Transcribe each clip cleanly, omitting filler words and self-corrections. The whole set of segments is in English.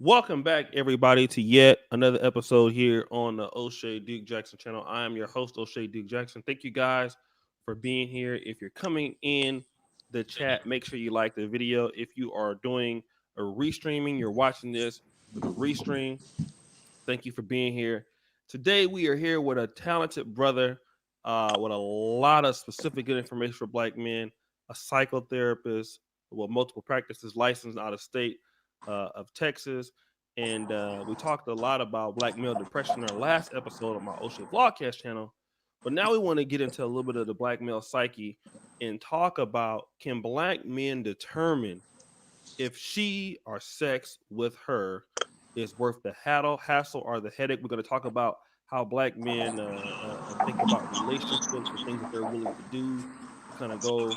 Welcome back, everybody, to yet another episode here on the O'Shea Duke Jackson channel. I am your host, O'Shea Duke Jackson. Thank you guys for being here. If you're coming in the chat, make sure you like the video. If you are doing a restreaming, you're watching this for the restream, thank you for being here. Today, we are here with a talented brother with a lot of specific good information for Black men, a psychotherapist with multiple practices, licensed out of state of Texas. And we talked a lot about Black male depression in our last episode of my O'Shea Vlogcast channel. But now we want to get into a little bit of the Black male psyche and talk about, can Black men determine if she or sex with her is worth the hassle or the headache. We're going to talk about how Black men think about relationships, the things that they're willing to do to kind of go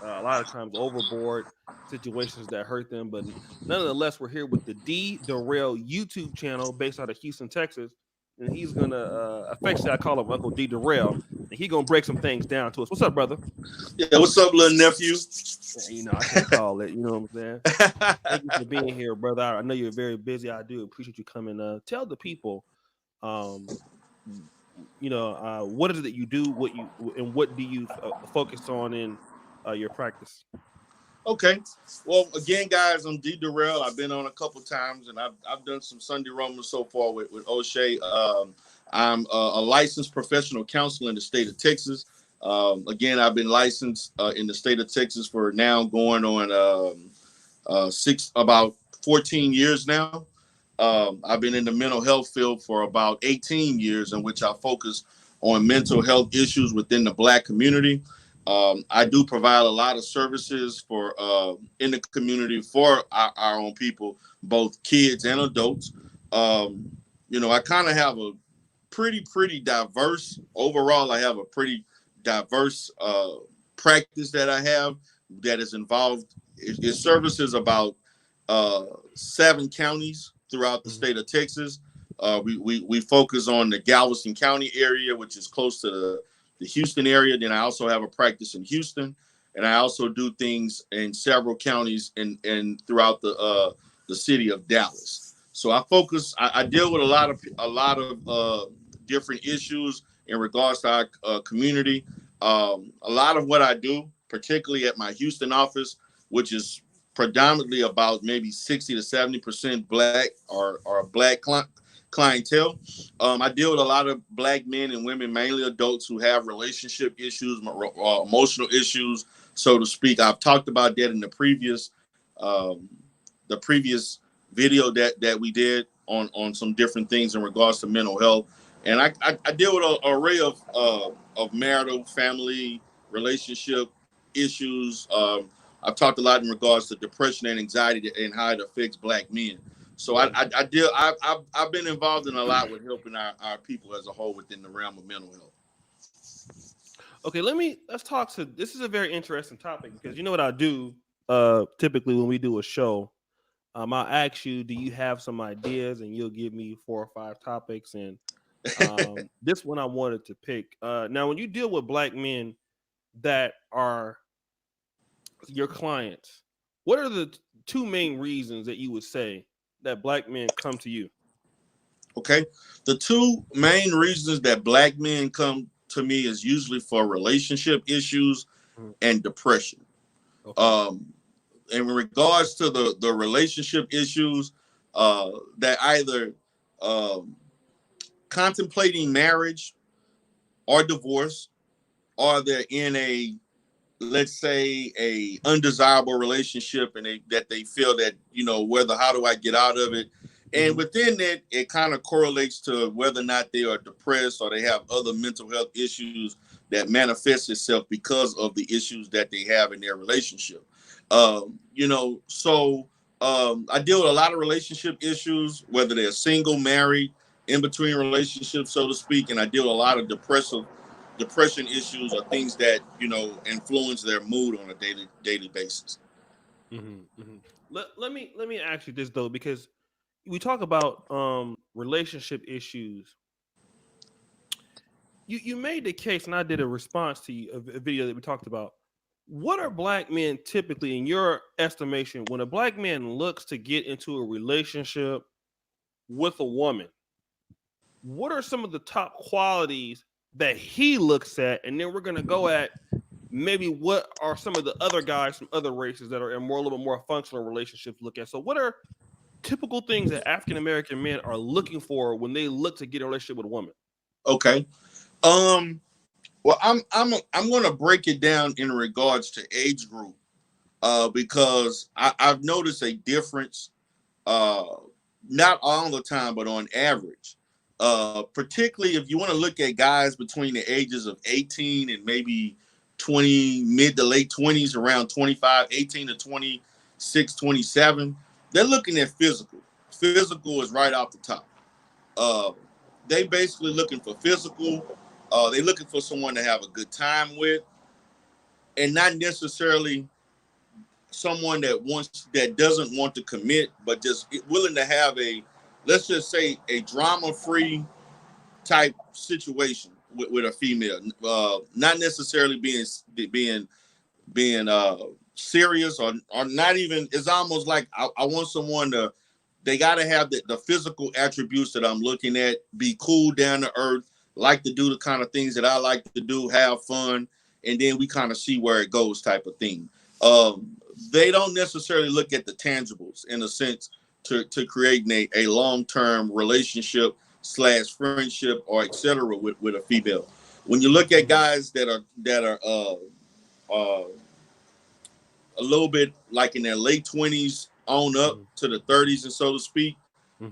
a lot of times overboard, situations that hurt them. But nonetheless, we're here with the DERELL YouTube channel based out of Houston, Texas. And he's going to, affectionately, I call him Uncle DERELL. And he's going to break some things down to us. What's up, brother? Yeah, what's up, little nephew? I can't call it. You know what I'm saying? Thank you for being here, brother. I know you're very busy. I do appreciate you coming. Tell the people, what is it that you do, what do you focus on in your practice? Okay. Well, again, guys, I'm DERELL. I've been on a couple times, and I've done some Sunday Romans so far with O'Shea. I'm a licensed professional counselor in the state of Texas. Again, I've been licensed in the state of Texas for now going on about 14 years now. I've been in the mental health field for about 18 years, in which I focus on mental health issues within the Black community. I do provide a lot of services for in the community for our own people, both kids and adults. I kind of have a pretty diverse overall. I have a pretty diverse practice that I have that is involved. It services about 7 counties throughout the state of Texas. We focus on the Galveston County area, which is close to the Houston area. Then I also have a practice in Houston, and I also do things in several counties and throughout the city of Dallas. So I deal with a lot of different issues in regards to our community. A lot of what I do, particularly at my Houston office, which is predominantly about maybe 60 to 70% Black or Black clientele. I deal with a lot of Black men and women, mainly adults, who have relationship issues, emotional issues, so to speak. I've talked about that in the previous video that we did on some different things in regards to mental health. And I deal with an array of marital, family, relationship issues. I've talked a lot in regards to depression and anxiety and how it affects Black men. So I've been involved in a lot with helping our people as a whole within the realm of mental health. Okay, let's talk to, this is a very interesting topic, because you know what I do typically when we do a show. I'll ask you, do you have some ideas, and you'll give me 4 or 5 topics. And this one I wanted to pick. Now, when you deal with Black men that are your clients, what are the 2 main reasons that you would say that Black men come to you? Okay. The 2 main reasons that Black men come to me is usually for relationship issues and depression. Okay. In regards to the relationship issues, that either contemplating marriage or divorce, or they're in a, let's say, a undesirable relationship, and that they feel that, how do I get out of it? And within that, it kind of correlates to whether or not they are depressed or they have other mental health issues that manifest itself because of the issues that they have in their relationship. I deal with a lot of relationship issues, whether they're single, married, in between relationships, so to speak. And I deal with a lot of depression issues, or things that, influence their mood on a daily basis. Let me ask you this, though, because we talk about relationship issues. You made the case, and I did a response to you, a video that we talked about. what are black men typically, in your estimation, when a black man looks to get into a relationship with a woman? What are some of the top qualities that he looks at? And then we're going to go at maybe what are some of the other guys from other races that are in more a little bit more functional relationships look at. So what are typical things that African American men are looking for when they look to get a relationship with a woman? Okay. Well, I'm going to break it down in regards to age group, because I've noticed a difference, uh, not all the time, but on average. Particularly if you want to look at guys between the ages of 18 and maybe 20, mid to late 20s, around 25, 18 to 26, 27, they're looking at physical. Physical is right off the top. Uh, they basically looking for physical. They looking for someone to have a good time with, and not necessarily someone that doesn't want to commit, but just willing to have a, let's just say, a drama-free type situation with a female. Not necessarily being serious, or not even. It's almost like I want someone to. They got to have the physical attributes that I'm looking at. Be cool, down to earth, like to do the kind of things that I like to do, have fun, and then we kind of see where it goes, type of thing. They don't necessarily look at the tangibles in a sense to creating a long-term relationship slash friendship or etc. with a female. When you look at guys that are a little bit like in their late 20s on up to the 30s, and so to speak,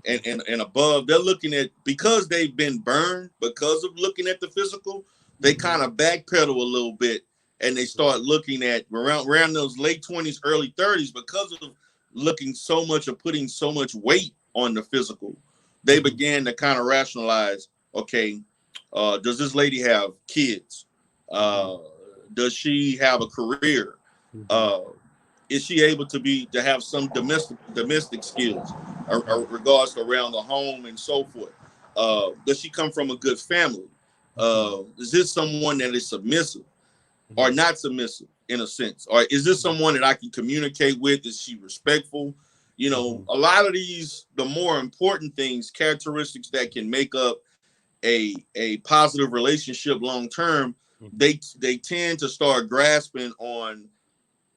and above, they're looking at, because they've been burned because of looking at the physical, they kind of backpedal a little bit, and they start looking at around those late 20s, early 30s, because of looking so much or putting so much weight on the physical. They began to kind of rationalize, okay, does this lady have kids? Does she have a career? Uh, is she able to have some domestic skills, regards to around the home and so forth? Does she come from a good family? Is this someone that is submissive or not submissive in a sense? Or is this someone that I can communicate with? Is she respectful? You know, a lot of these, the more important things, characteristics that can make up a positive relationship long term, they tend to start grasping on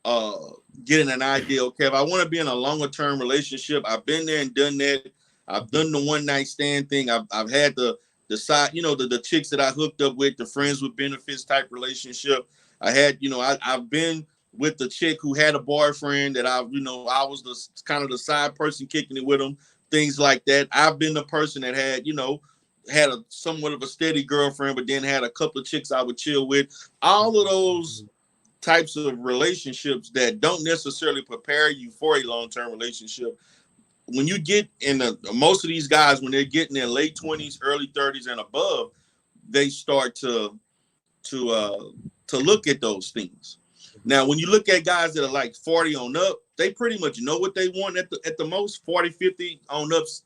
uh getting an idea. Okay, if I want to be in a longer term relationship, I've been there and done that. I've done the one night stand thing. I've had the side, the chicks that I hooked up with, the friends with benefits type relationship. I had, I've been with the chick who had a boyfriend that I was the kind of the side person kicking it with them, things like that. I've been the person that had a somewhat of a steady girlfriend, but then had a couple of chicks I would chill with. All of those types of relationships that don't necessarily prepare you for a long-term relationship. When you get in most of these guys, when they're getting their late 20s, early 30s and above, they start to look at those things. Now, when you look at guys that are like 40 on up, they pretty much know what they want at the most. 40, 50 on ups,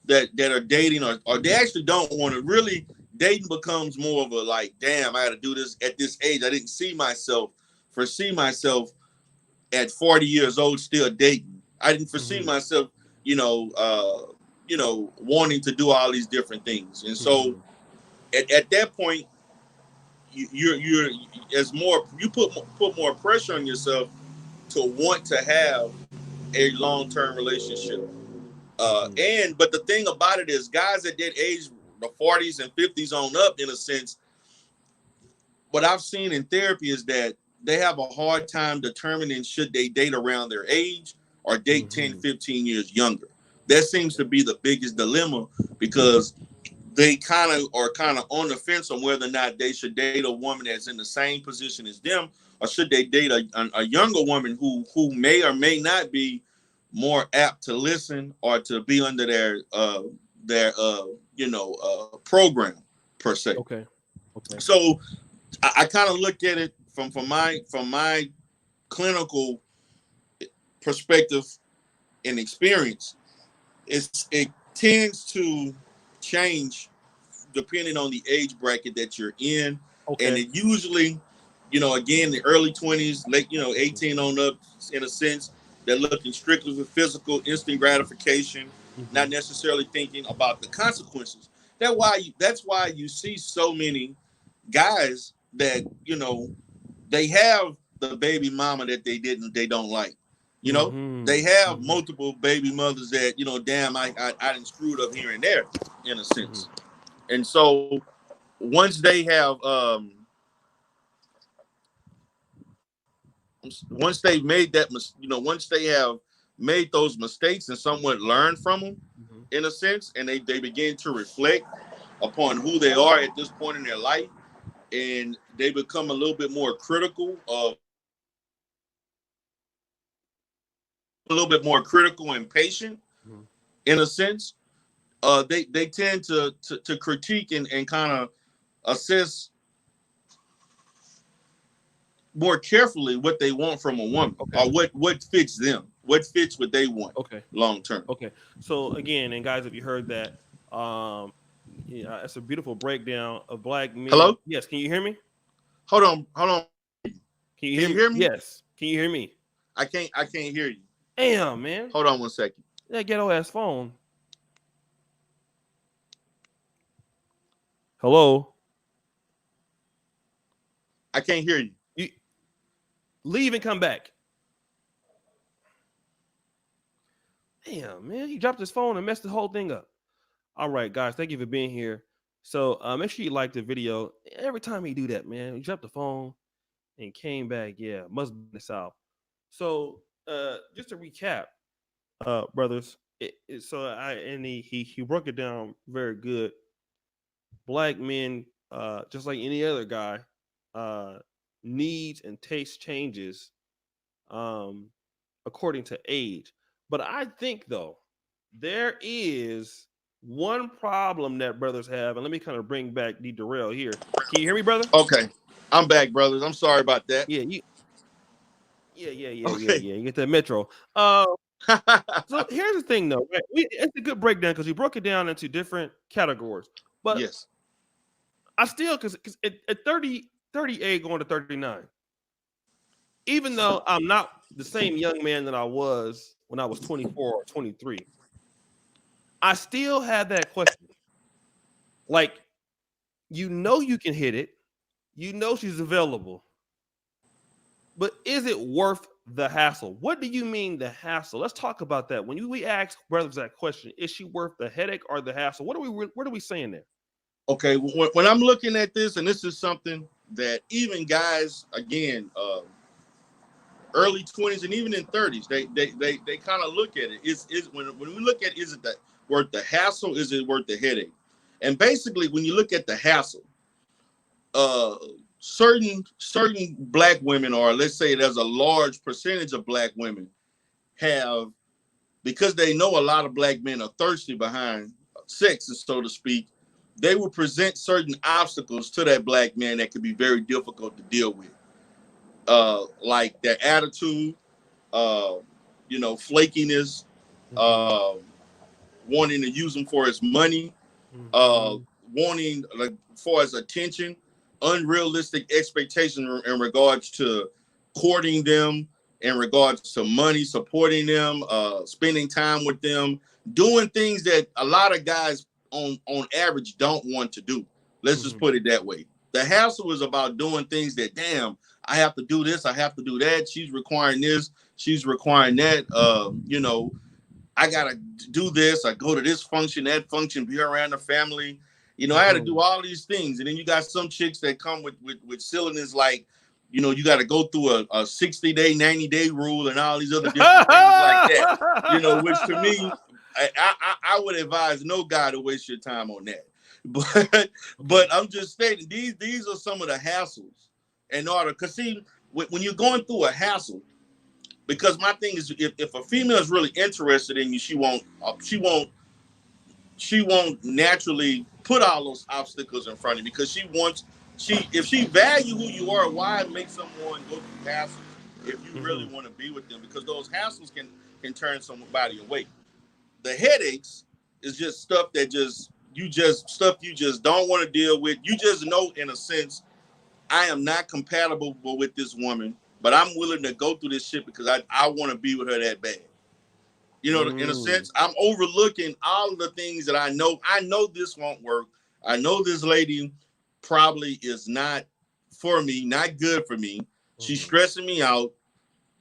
that are dating, or they actually don't want to. Really, dating becomes more of a like, damn, I got to do this at this age. I didn't foresee myself at 40 years old still dating. I didn't foresee myself, wanting to do all these different things. And so at that point, you're as more, you put more pressure on yourself to want to have a long-term relationship. But the thing about it is, guys at that age, the 40s and 50s on up, in a sense, what I've seen in therapy is that they have a hard time determining should they date around their age or date 10, 15 years younger. That seems to be the biggest dilemma, because they kind of are on the fence on whether or not they should date a woman that's in the same position as them, or should they date a younger woman who may or may not be more apt to listen or to be under their program per se. Okay. So I kind of look at it from my clinical perspective and experience. It tends to change depending on the age bracket that you're in, Okay. and it usually Again, the early 20s, late, 18 on up, in a sense, they're looking strictly for physical, instant gratification, not necessarily thinking about the consequences. That's why you see so many guys that, they have the baby mama that they don't like. They have multiple baby mothers that, damn, I didn't screwed up here and there, in a sense. And so once they have once they've made that, once they have made those mistakes and somewhat learn from them, in a sense, and they begin to reflect upon who they are at this point in their life, and they become a little bit more critical and patient, in a sense, they tend to critique and kind of assess more carefully what they want from a woman, or what fits them, what fits what they want, long term. So again, and guys, if you heard that, it's a beautiful breakdown of black men. Hello? Yes, can you hear me? Hold on. Can you hear me? Yes. Can you hear me? I can't hear you. Damn, man. Hold on 1 second. That ghetto ass phone. Hello? I can't hear you. You leave and come back. Damn, man. He dropped his phone and messed the whole thing up. All right, guys. Thank you for being here. So make sure you like the video. Every time he do that, man, he dropped the phone and came back. Yeah, must be the South. So just to recap, brothers. He broke it down very good. Black men, just like any other guy, needs and taste changes according to age. But I think though there is one problem that brothers have, and let me kind of bring back DERELL here. Can you hear me, brother? Okay, I'm back, brothers. I'm sorry about that. Yeah, You get that metro. So here's the thing, though. Right? It's a good breakdown because we broke it down into different categories. But yes, I still, because at 38 going to 39, even though I'm not the same young man that I was when I was 24 or 23, I still have that question. Like, you can hit it. She's available. But is it worth the hassle? What do you mean the hassle? Let's talk about that. When we ask brothers that question, is she worth the headache or the hassle? What are we saying there? Okay, when I'm looking at this, and this is something that even guys, again, early 20s and even in 30s, they kind of look at it. Is when we look at, is it worth the hassle? Is it worth the headache? And basically, when you look at the hassle, certain black women, or let's say there's a large percentage of black women, have, because they know a lot of black men are thirsty behind sex, so to speak, they will present certain obstacles to that black man that could be very difficult to deal with. Like their attitude, flakiness, wanting to use them for his money, wanting, like, for his attention, unrealistic expectations in regards to courting them, in regards to money, supporting them, spending time with them, doing things that a lot of guys on average don't want to do. Let's just put it that way. The hassle is about doing things that, damn, I have to do this, I have to do that. She's requiring this, she's requiring that. I gotta do this. I go to this function, that function, be around the family. I had to do all these things. And then you got some chicks that come with silliness, like, you got to go through a 60-day, 90-day rule and all these other different things like that. Which to me, I would advise no guy to waste your time on that. But I'm just stating, these are some of the hassles in order. Because see, when you're going through a hassle, because my thing is, if a female is really interested in you, she won't naturally put all those obstacles in front of you, because if she value who you are, why make someone go through hassles if you really want to be with them? Because those hassles can turn somebody away. The headaches is just stuff that you just don't want to deal with. You just know, in a sense, I am not compatible with this woman, but I'm willing to go through this shit because I want to be with her that bad. You know, in a sense, I'm overlooking all of the things that I know. I know this won't work. I know this lady probably is not for me, not good for me. She's stressing me out,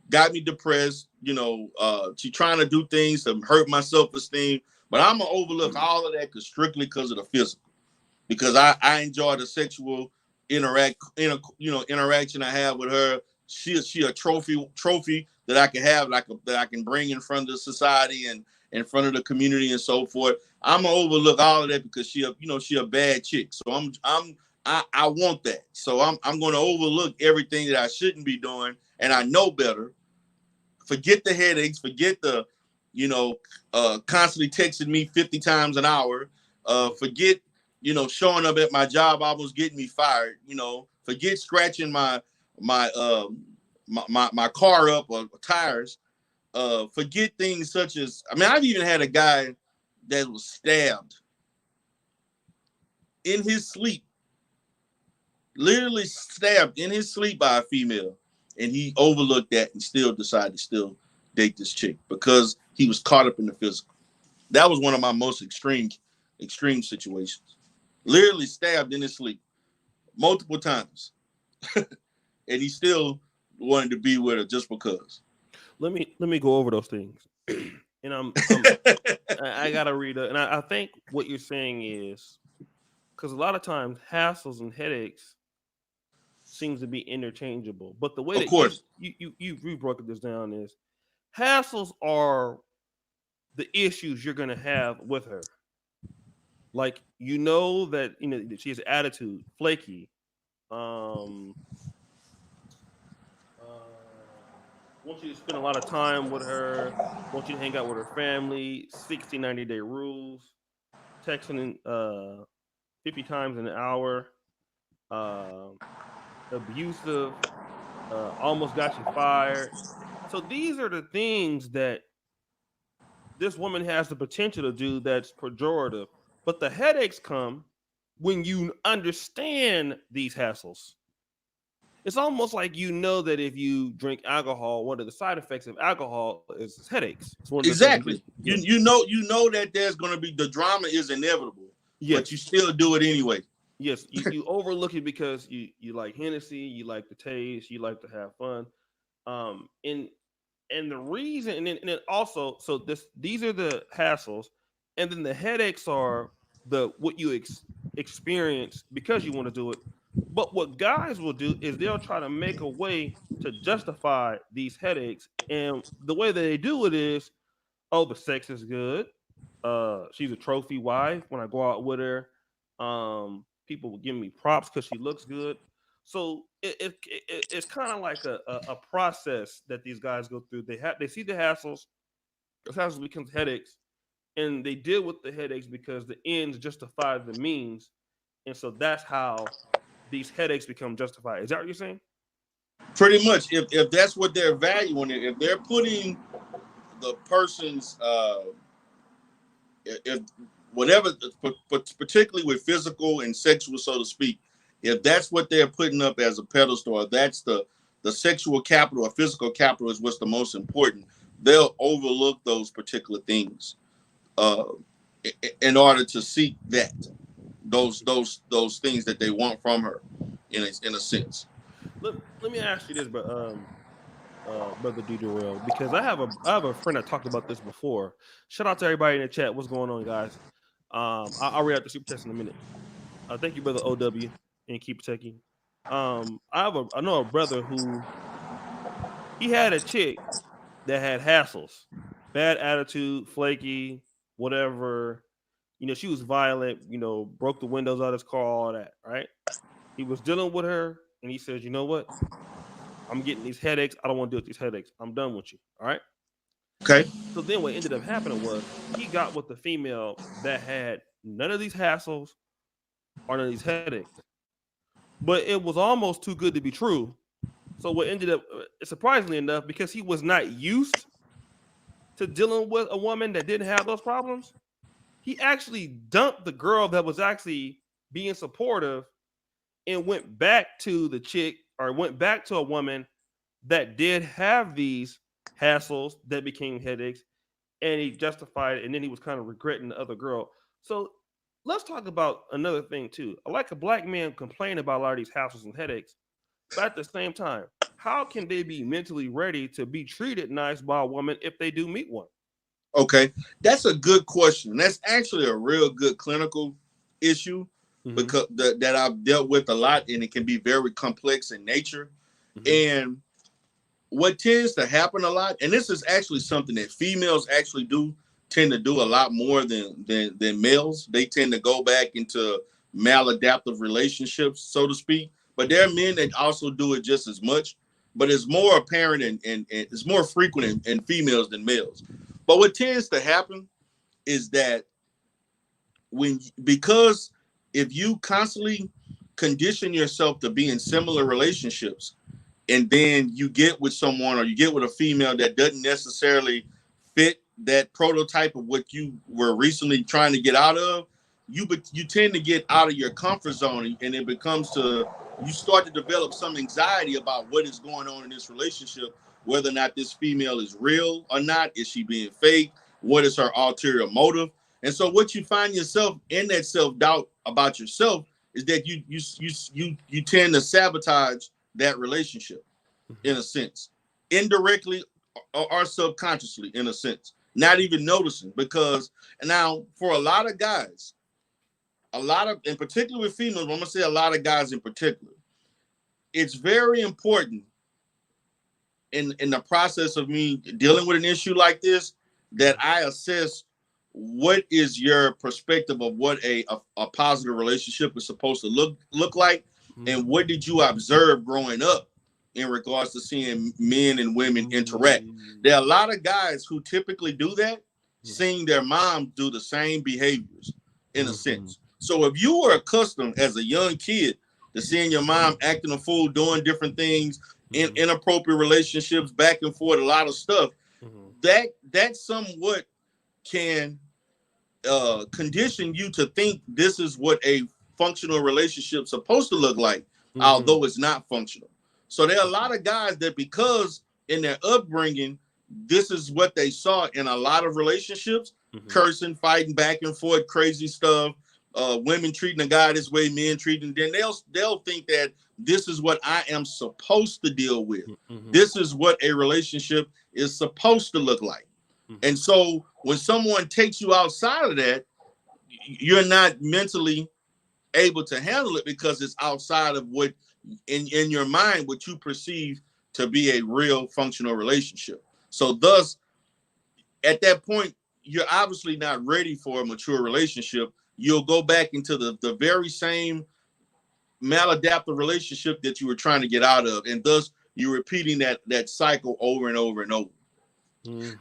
got me depressed. You know, she trying to do things to hurt my self-esteem. But I'm gonna overlook all of that strictly because of the physical. Because I enjoy the sexual interaction I have with her. She a trophy that I can have, that I can bring in front of the society and in front of the community and so forth. I'm gonna overlook all of that because she a bad chick. So I want that. So I'm gonna overlook everything that I shouldn't be doing, and I know better. Forget the headaches, forget the, constantly texting me 50 times an hour. Forget, showing up at my job almost getting me fired. Forget scratching my car up or tires. Forget things such as, I've even had a guy that was stabbed in his sleep, literally stabbed in his sleep by a female, and he overlooked that and still decided to still date this chick because he was caught up in the physical. That was one of my most extreme situations. Literally stabbed in his sleep multiple times, and he still wanted to be with her just because. Let me go over those things, and I gotta read it, and I think what you're saying is because a lot of times hassles and headaches seems to be interchangeable, but the way Of that course, you broke this down is hassles are the issues you're gonna have with her. Like that she has attitude, flaky, um, want you to spend a lot of time with her, want you to hang out with her family, 60, 90-day rules, texting 50 times an hour, uh, abusive, almost got you fired. So these are the things that this woman has the potential to do that's pejorative. But the headaches come when you understand these hassles. It's almost like that if you drink alcohol, one of the side effects of alcohol is headaches. It's one of the things you do. exactly. Yeah. You know that there's going to be, the drama is inevitable, but you Yes. still do it anyway. Yes. You overlook it because you like Hennessy, you like the taste, you like to have fun. And the reason, and then also, so these are the hassles, and then the headaches are the what you experience because you want to do it. But what guys will do is they'll try to make a way to justify these headaches, and the way that they do it is, oh, the sex is good. She's a trophy wife. When I go out with her, people will give me props because she looks good. So it's kind of like a process that these guys go through. They see the hassles. The hassles becomes headaches, and they deal with the headaches because the ends justify the means, and so that's how these headaches become justified. Is that what you're saying? Pretty much, if that's what they're valuing it, if they're putting the person's if whatever, particularly with physical and sexual, so to speak, if that's what they're putting up as a pedestal, or that's the sexual capital or physical capital is what's the most important, they'll overlook those particular things uh, in order to seek those things that they want from her, in a sense. Let me ask you this, but brother DERELL, because I have a friend that talked about this before. Shout out to everybody in the chat. What's going on, guys? I'll read out the super test in a minute. Thank you, brother OW, and keep checking. I know a brother who he had a chick that had hassles, bad attitude, flaky, whatever. She was violent. Broke the windows out of his car, all that. Right? He was dealing with her, and he says, "You know what? I'm getting these headaches. I don't want to deal with these headaches. I'm done with you." All right. Okay. So then what ended up happening was he got with the female that had none of these hassles or none of these headaches. But it was almost too good to be true. So what ended up, surprisingly enough, because he was not used to dealing with a woman that didn't have those problems, he actually dumped the girl that was actually being supportive and went back to the chick or went back to a woman that did have these hassles that became headaches, and he justified it, and then he was kind of regretting the other girl. So let's talk about another thing too. I like a black man complain about a lot of these hassles and headaches, but at the same time, how can they be mentally ready to be treated nice by a woman if they do meet one? Okay, that's a good question. That's actually a real good clinical issue Mm-hmm. because that I've dealt with a lot, and it can be very complex in nature. Mm-hmm. And what tends to happen a lot, and this is actually something that females actually do tend to do a lot more than males. They tend to go back into maladaptive relationships, so to speak. But there are men that also do it just as much. But it's more apparent and it's more frequent in females than males. But what tends to happen is that when because if you constantly condition yourself to be in similar relationships, and then you get with someone or you get with a female that doesn't necessarily fit that prototype of what you were recently trying to get out of, you tend to get out of your comfort zone, and it becomes to you start to develop some anxiety about what is going on in this relationship, whether or not this female is real or not. Is she being fake? What is her ulterior motive? And so what you find yourself in that self-doubt about yourself is that you tend to sabotage that relationship in a sense, indirectly or subconsciously in a sense, not even noticing. Because now for a lot of guys, a lot of, in particular with females, I'm gonna say a lot of guys in particular, it's very important in the process of me dealing with an issue like this that I assess what is your perspective of what a positive relationship is supposed to look like, and what did you observe growing up in regards to seeing men and women interact. There are a lot of guys who typically do that, seeing their moms do the same behaviors in a sense. So if you were accustomed as a young kid to seeing your mom acting a fool, doing different things, in inappropriate relationships, back and forth, a lot of stuff, that somewhat can condition you to think this is what a functional relationship is supposed to look like, although it's not functional. So there are a lot of guys that, because in their upbringing, this is what they saw in a lot of relationships, cursing, fighting back and forth, crazy stuff, women treating a guy this way, men treating, then they'll think that this is what I am supposed to deal with. This is what a relationship is supposed to look like. And so when someone takes you outside of that, you're not mentally able to handle it because it's outside of what in your mind what you perceive to be a real functional relationship. So thus, at that point, you're obviously not ready for a mature relationship. You'll go back into the very same maladaptive relationship that you were trying to get out of, and thus you're repeating that cycle over and over and over.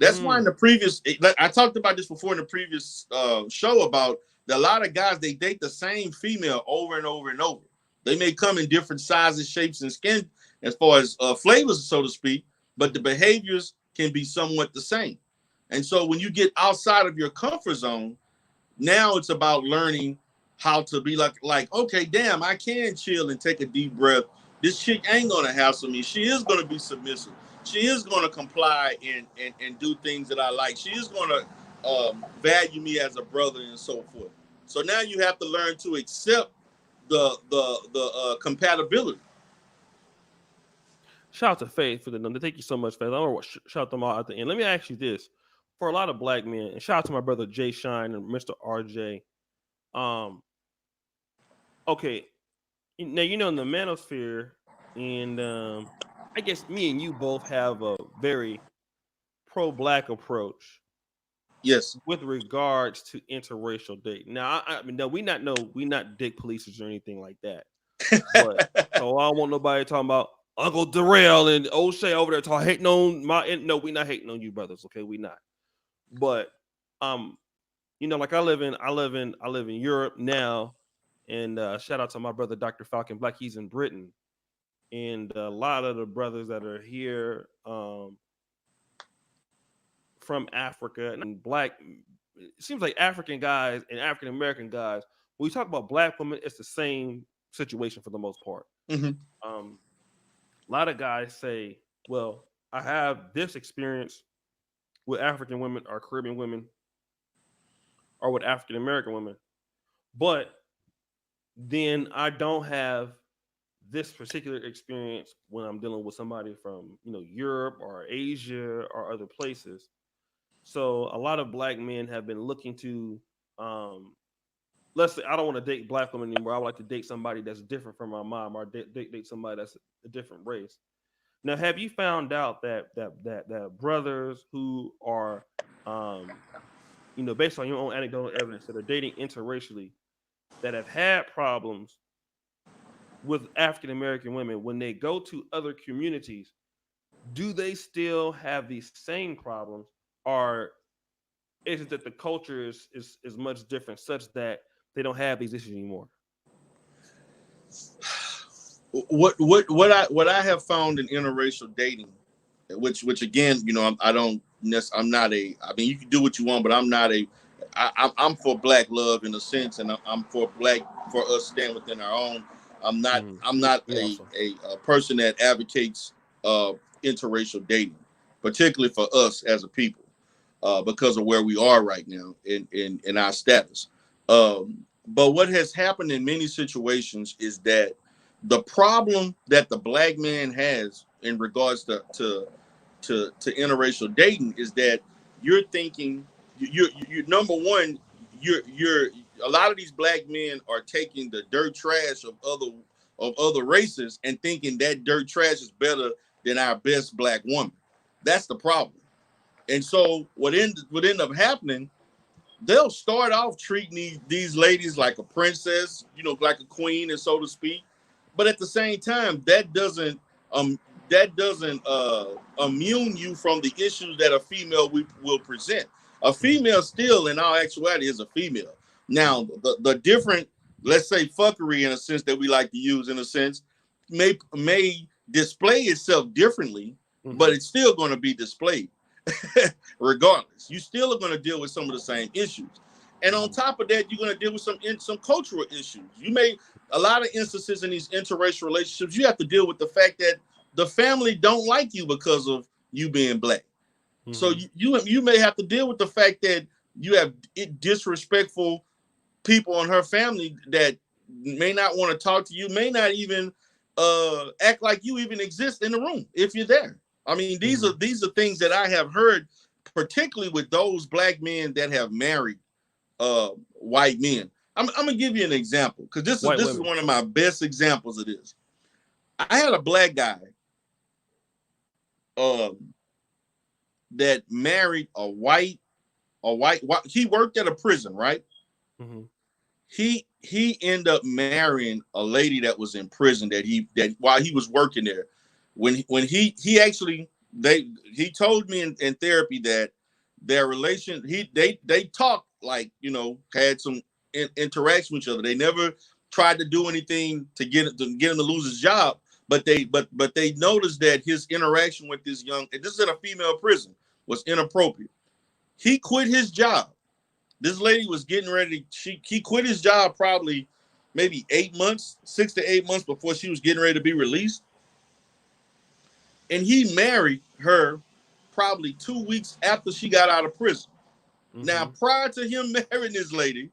That's why in the previous, I talked about this before in the previous show about a lot of guys, they date the same female over and over and over. They may come in different sizes, shapes, and skin as far as flavors, so to speak, but the behaviors can be somewhat the same. And so when you get outside of your comfort zone, now it's about learning how to be like, okay, damn, I can chill and take a deep breath. This chick ain't gonna hassle me. She is gonna be submissive. She is gonna comply and do things that I like. She is gonna value me as a brother and so forth. So now you have to learn to accept the compatibility. Shout out to Faith for the number. Thank you so much, Faith. I want to shout them all at the end. Let me ask you this: for a lot of black men, and shout out to my brother Jay Shine and Mr. RJ. Um, okay, now you know in the manosphere, and I guess me and you both have a very pro-black approach Yes. with regards to interracial dating. Now, I mean, no, we not dick policers or anything like that. But so I don't want nobody talking about Uncle Darrell and O'Shea over there talking hating on my. No, we not hating on you, brothers. Okay, we not. But um, like I live in Europe now, and shout out to my brother Dr. Falcon Black. He's in Britain, and a lot of the brothers that are here from Africa and black. It seems like African guys and African American guys. When we talk about black women, it's the same situation for the most part. Mm-hmm. A lot of guys say, "Well, I have this experience with African women or Caribbean women or with African American women, but then I don't have this particular experience when I'm dealing with somebody from Europe or Asia or other places." So a lot of black men have been looking to, let's say I don't want to date black women anymore. I would like to date somebody that's different from my mom, or date somebody that's a different race. Now, have you found out that brothers who are, um, based on your own anecdotal evidence, that are dating interracially, that have had problems with African American women when they go to other communities, do they still have these same problems, or is it that the culture is much different, such that they don't have these issues anymore? What I have found in interracial dating, which again, I'm not a. I mean, you can do what you want, but I'm not a. I'm for black love in a sense, and I'm for us stand within our own. I'm not Mhm. I'm not Me also. a person that advocates interracial dating, particularly for us as a people, because of where we are right now in our status. But what has happened in many situations is that the problem that the black man has in regards to interracial dating is that you're thinking you're number one, you're a lot of these black men are taking the dirt trash of other races and thinking that dirt trash is better than our best black woman. That's the problem. And so what end up happening, they'll start off treating these ladies like a princess, like a queen, and so to speak. But at the same time, um that doesn't immune you from the issues that a female will present. A Mhm. female still, in all actuality, is a female. Now, Mhm. the different, let's say, fuckery in a sense that we like to use in a sense, may display itself differently, but Mhm. it's still going to be displayed. Regardless, you still are going to deal with some of the same issues, and on Mhm. top of that, you're going to deal with some cultural issues. You may A lot of instances in these interracial relationships, you have to deal with the fact that the family don't like you because of you being black. So Mhm. you may have to deal with the fact that you have disrespectful people in her family that may not want to talk to you, may not even act like you even exist in the room if you're there. I mean, Mhm. these are things that I have heard, particularly with those black men that have married white men. I'm gonna give you an example because this is White this is women. one of my best examples of this. I had a black guy um, that married a white. He worked at a prison, right? Mhm. He ended up marrying a lady that was in prison that while he was working there, when he actually he told me in therapy that their relation they talked, like, had some interaction with each other. They never tried to do anything to get him to lose his job, but they noticed that his interaction with this is in a female prison, was inappropriate. He quit his job. This lady was getting ready. He quit his job probably maybe 8 months, 6 to 8 months before she was getting ready to be released, and he married her probably 2 weeks after she got out of prison. Now, Mhm. prior to him marrying this lady,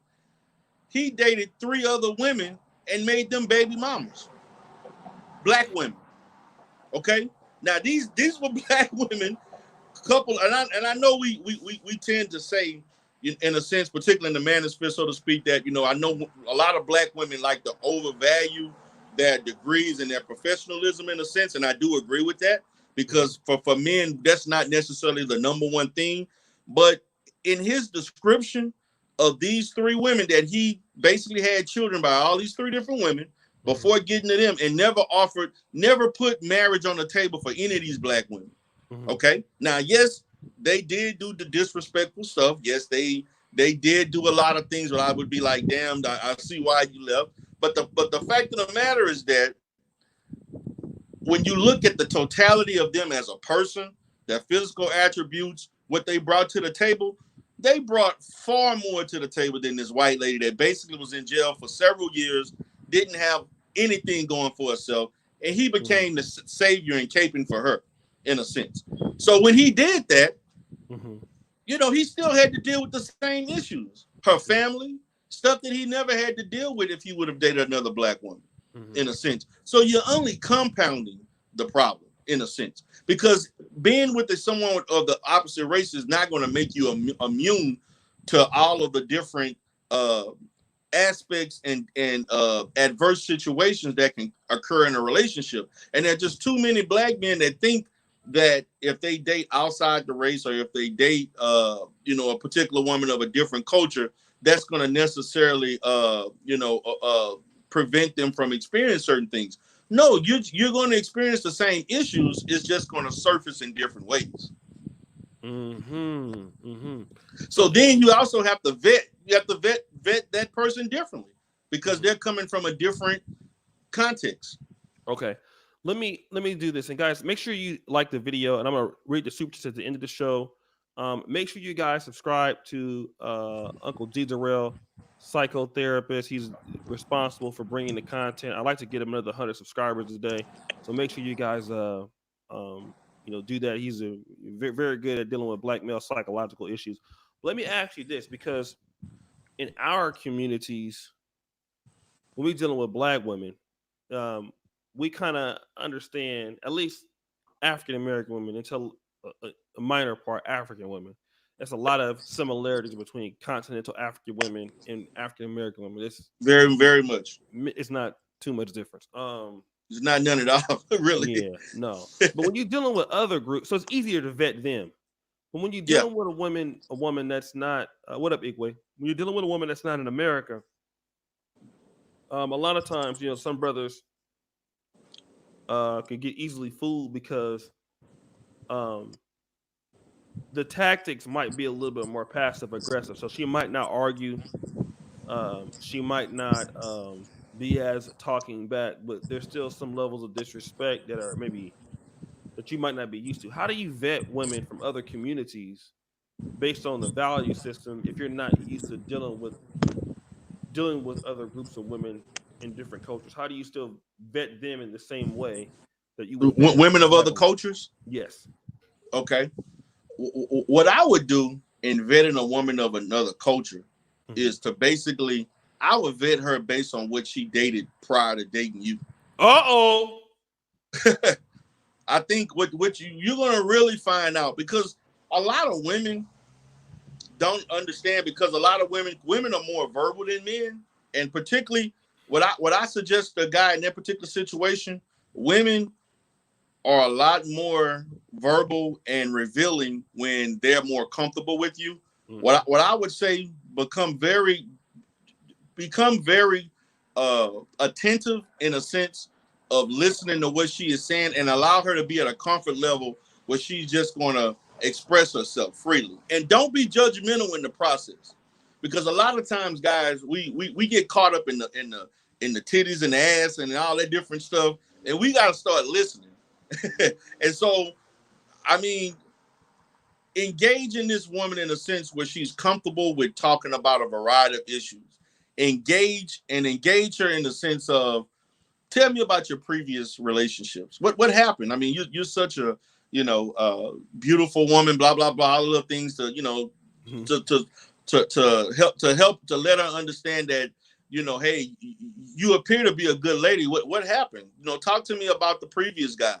he dated three other women and made them baby mamas, black women. Okay, now these were black women couple, and I know we tend to say, in a sense, particularly in the manosphere, so to speak, that I know a lot of black women like to overvalue their degrees and their professionalism in a sense, and I do agree with that, Mhm. because for men that's not necessarily the number one thing. But in his description of these three women, that he basically had children by all these three different women Mhm. before getting to them, and never put marriage on the table for any of these black women. Mhm. Okay. Now, yes, they did do the disrespectful stuff. Yes, they did do a lot of things where I would be like, damn, I see why you left. But the fact of the matter is that when you look at the totality of them as a person, their physical attributes, what they brought to the table, they brought far more to the table than this white lady that basically was in jail for several years, didn't have anything going for herself, and he became the savior and caping for her, in a sense. So when he did that, he still had to deal with the same issues. Her family, stuff that he never had to deal with if he would have dated another black woman, in a sense. So you're only compounding the problem, in a sense, because being with someone of the opposite race is not going to make you immune to all of the different aspects and adverse situations that can occur in a relationship. And there are just too many black men that think that if they date outside the race, or if they date a particular woman of a different culture, that's going to necessarily prevent them from experiencing certain things. No, you're going to experience the same issues. It's just going to surface in different ways. So then you also have to vet. You have to vet that person differently, because they're coming from a different context. Okay. Let me do this. And guys, make sure you like the video, and I'm gonna read the super chats at the end of the show. Make sure you guys subscribe to Uncle DERELL, psychotherapist. He's responsible for bringing the content. I'd like to get him another 100 subscribers today, so make sure you guys do that. He's very, very good at dealing with black male psychological issues. But let me ask you this, because in our communities, when we're dealing with black women, we kind of understand, at least African American women, until a minor part African women. There's a lot of similarities between continental African women and African American women. It's very, very much. It's not too much difference. It's not none at all, really. Yeah, no. But when you're dealing with other groups, so it's easier to vet them. But when you're dealing with a woman that's not, what up, Igwe? When you're dealing with a woman that's not in America, a lot of times, some brothers can get easily fooled, because the tactics might be a little bit more passive aggressive. So she might not argue. She might not be as talking back, but there's still some levels of disrespect that are maybe that you might not be used to. How do you vet women from other communities based on the value system if you're not used to dealing with other groups of women in different cultures? How do you still vet them in the same way that you would vet women of other cultures? Yes. Okay. What I would do in vetting a woman of another culture is to basically, I would vet her based on what she dated prior to dating you. Uh-oh. I think what you're gonna really find out, because a lot of women don't understand, because a lot of women are more verbal than men, and particularly what I suggest to a guy in that particular situation, women are a lot more verbal and revealing when they're more comfortable with you. What I would say, become very attentive, in a sense of listening to what she is saying, and allow her to be at a comfort level where she's just going to express herself freely. And don't be judgmental in the process, because a lot of times, guys, we get caught up in the titties and the ass and all that different stuff, and we got to start listening. And so, I mean, engage in this woman in a sense where she's comfortable with talking about a variety of issues. Engage her in the sense of, tell me about your previous relationships. What happened? I mean, you're such a beautiful woman, blah blah blah, all the little things to to help to let her understand that, hey, you appear to be a good lady. What happened? Talk to me about the previous guy.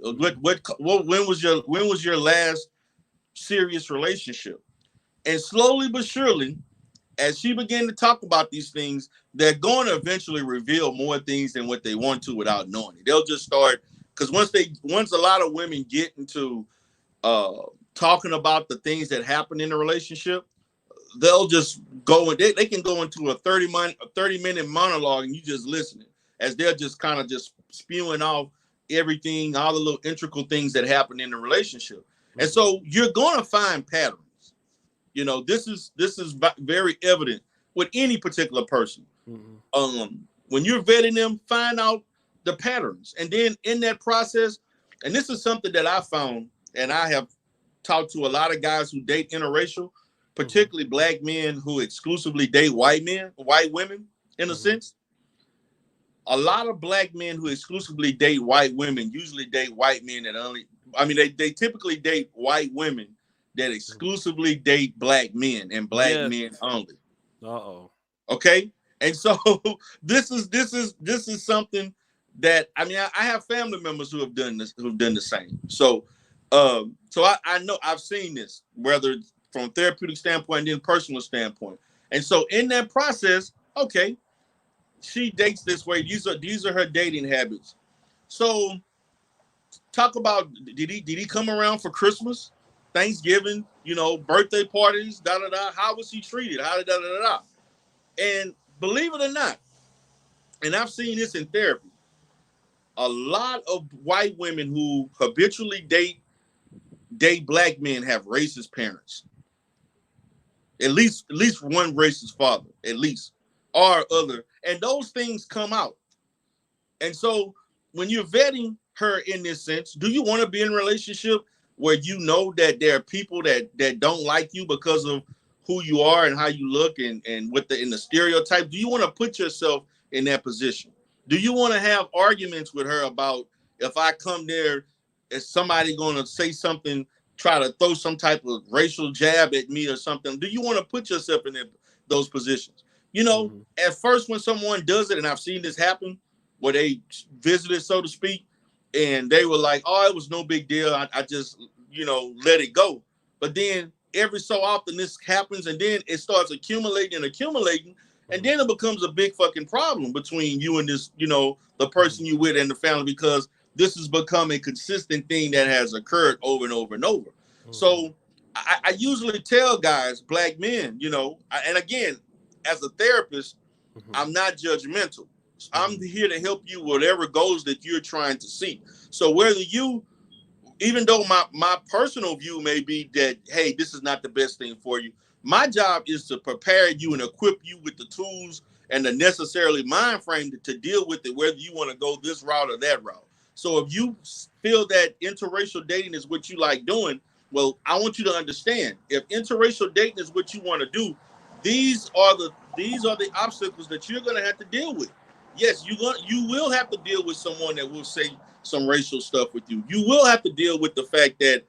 When was your last serious relationship? And slowly but surely, as she began to talk about these things, they're going to eventually reveal more things than what they want to without knowing it. They'll just start, because once a lot of women get into talking about the things that happen in the relationship, they'll just go and they can go into a 30-minute monologue, and you just listening as they're just kind of just spewing off everything, all the little integral things that happen in the relationship. And so you're going to find patterns. This is very evident with any particular person. When you're vetting them, find out the patterns. And then in that process, and this is something that I found, and I have talked to a lot of guys who date interracial, particularly black men who exclusively date white women, in a sense. a lot of black men who exclusively date white women usually date white men that only, I mean, they typically date white women that exclusively date black men and black Yes. men only. Uh-oh. Okay. And so this is something that, I mean, I have family members who have done this, who've done the same. So I know I've seen this, whether it's from therapeutic standpoint and then personal standpoint. And so in that process, okay, she dates this way. These are her dating habits. So talk about, did he come around for Christmas, Thanksgiving, birthday parties, da da da. How was he treated? How da da da da. And believe it or not, and I've seen this in therapy, a lot of white women who habitually date black men have racist parents. At least one racist father, at least, or other, and those things come out. And so when you're vetting her in this sense, do you want to be in a relationship where you know that there are people that don't like you because of who you are and how you look and what in the stereotype? Do you want to put yourself in that position? Do you want to have arguments with her about, if I come there, is somebody going to say something, try to throw some type of racial jab at me or something? Do you want to put yourself in those positions? At first when someone does it, and I've seen this happen, where they visited, so to speak, and they were like, "Oh, it was no big deal. I just, let it go." But then every so often this happens, and then it starts accumulating and accumulating, and then it becomes a big fucking problem between you and this, the person you with and the family, because this has become a consistent thing that has occurred over and over and over. So I usually tell guys, black men, and again, as a therapist, I'm not judgmental. I'm here to help you whatever goals that you're trying to see. So whether you, even though my personal view may be that, hey, this is not the best thing for you, my job is to prepare you and equip you with the tools and the necessarily mind frame to deal with it, whether you want to go this route or that route. So if you feel that interracial dating is what you like doing, well, I want you to understand, if interracial dating is what you want to do, these are the obstacles that you're going to have to deal with. Yes, you will have to deal with someone that will say some racial stuff with you. You will have to deal with the fact that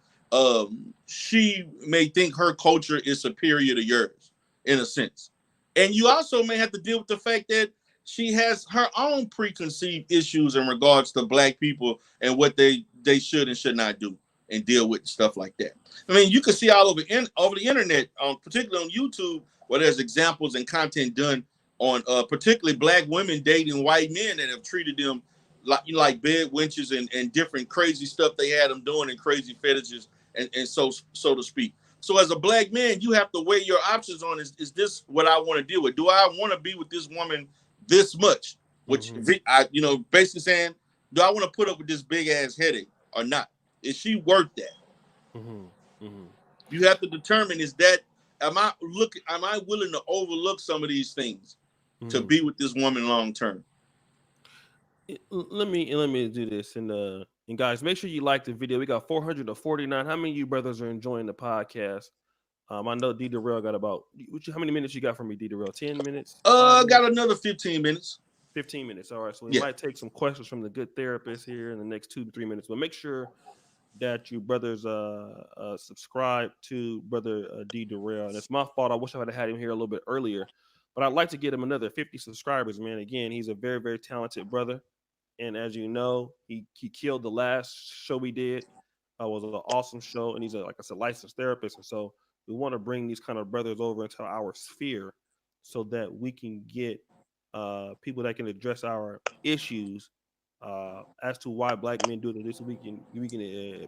she may think her culture is superior to yours, in a sense. And you also may have to deal with the fact that she has her own preconceived issues in regards to black people and what they should and should not do and deal with stuff like that. I mean, you can see all over the internet, particularly on YouTube, where there's examples and content done on particularly black women dating white men that have treated them like bed wenches and different crazy stuff they had them doing, and crazy fetishes and so to speak. So as a black man, you have to weigh your options on, is this what I want to deal with? Do I want to be with this woman this much? Which I, basically saying, do I want to put up with this big ass headache or not? Is she worth that? You have to determine, am I willing to overlook some of these things to be with this woman long term? Let me do this, and guys, make sure you like the video. We got 449. How many of you brothers are enjoying the podcast? I know D Darrell got about, how many minutes you got from me, D Darrell? 10 minutes? Got another 15 minutes. 15 minutes. All right. So we Yeah. might take some questions from the good therapist here in the next 2 to 3 minutes. But make sure that you brothers subscribe to Brother D Darrell. And it's my fault. I wish I had had him here a little bit earlier. But I'd like to get him another 50 subscribers, man. Again, he's a very, very talented brother. And as you know, he killed the last show we did. It was an awesome show. And he's like I said, licensed therapist. And so we want to bring these kind of brothers over into our sphere so that we can get people that can address our issues as to why black men do this. We can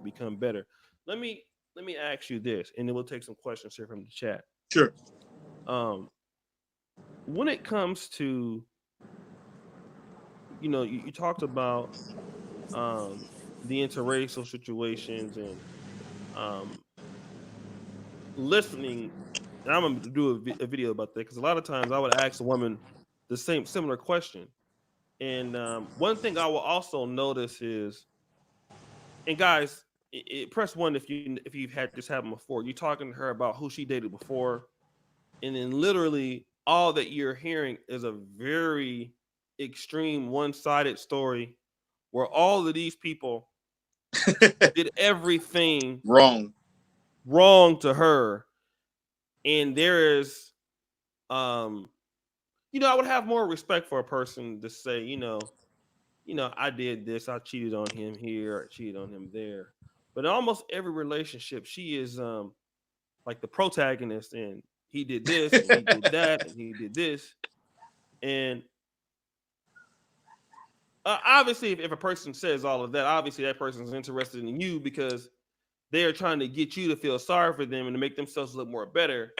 become better. Let me ask you this, and then we'll take some questions here from the chat. Sure. When it comes to, you talked about the interracial situations and listening. And I'm gonna do a video about that, because a lot of times I would ask a woman the similar question. And one thing I will also notice is, and guys, press one if you've had this happen before. You're talking to her about who she dated before, and then literally all that you're hearing is a very extreme one-sided story where all of these people did everything Wrong. wrong to her, and there is, um, I would have more respect for a person to say, I did this, I cheated on him here, I cheated on him there. But in almost every relationship, she is like the protagonist, and he did this, and he did that, and he did this, and obviously, if a person says all of that, obviously that person is interested in you because they are trying to get you to feel sorry for them and to make themselves look more better.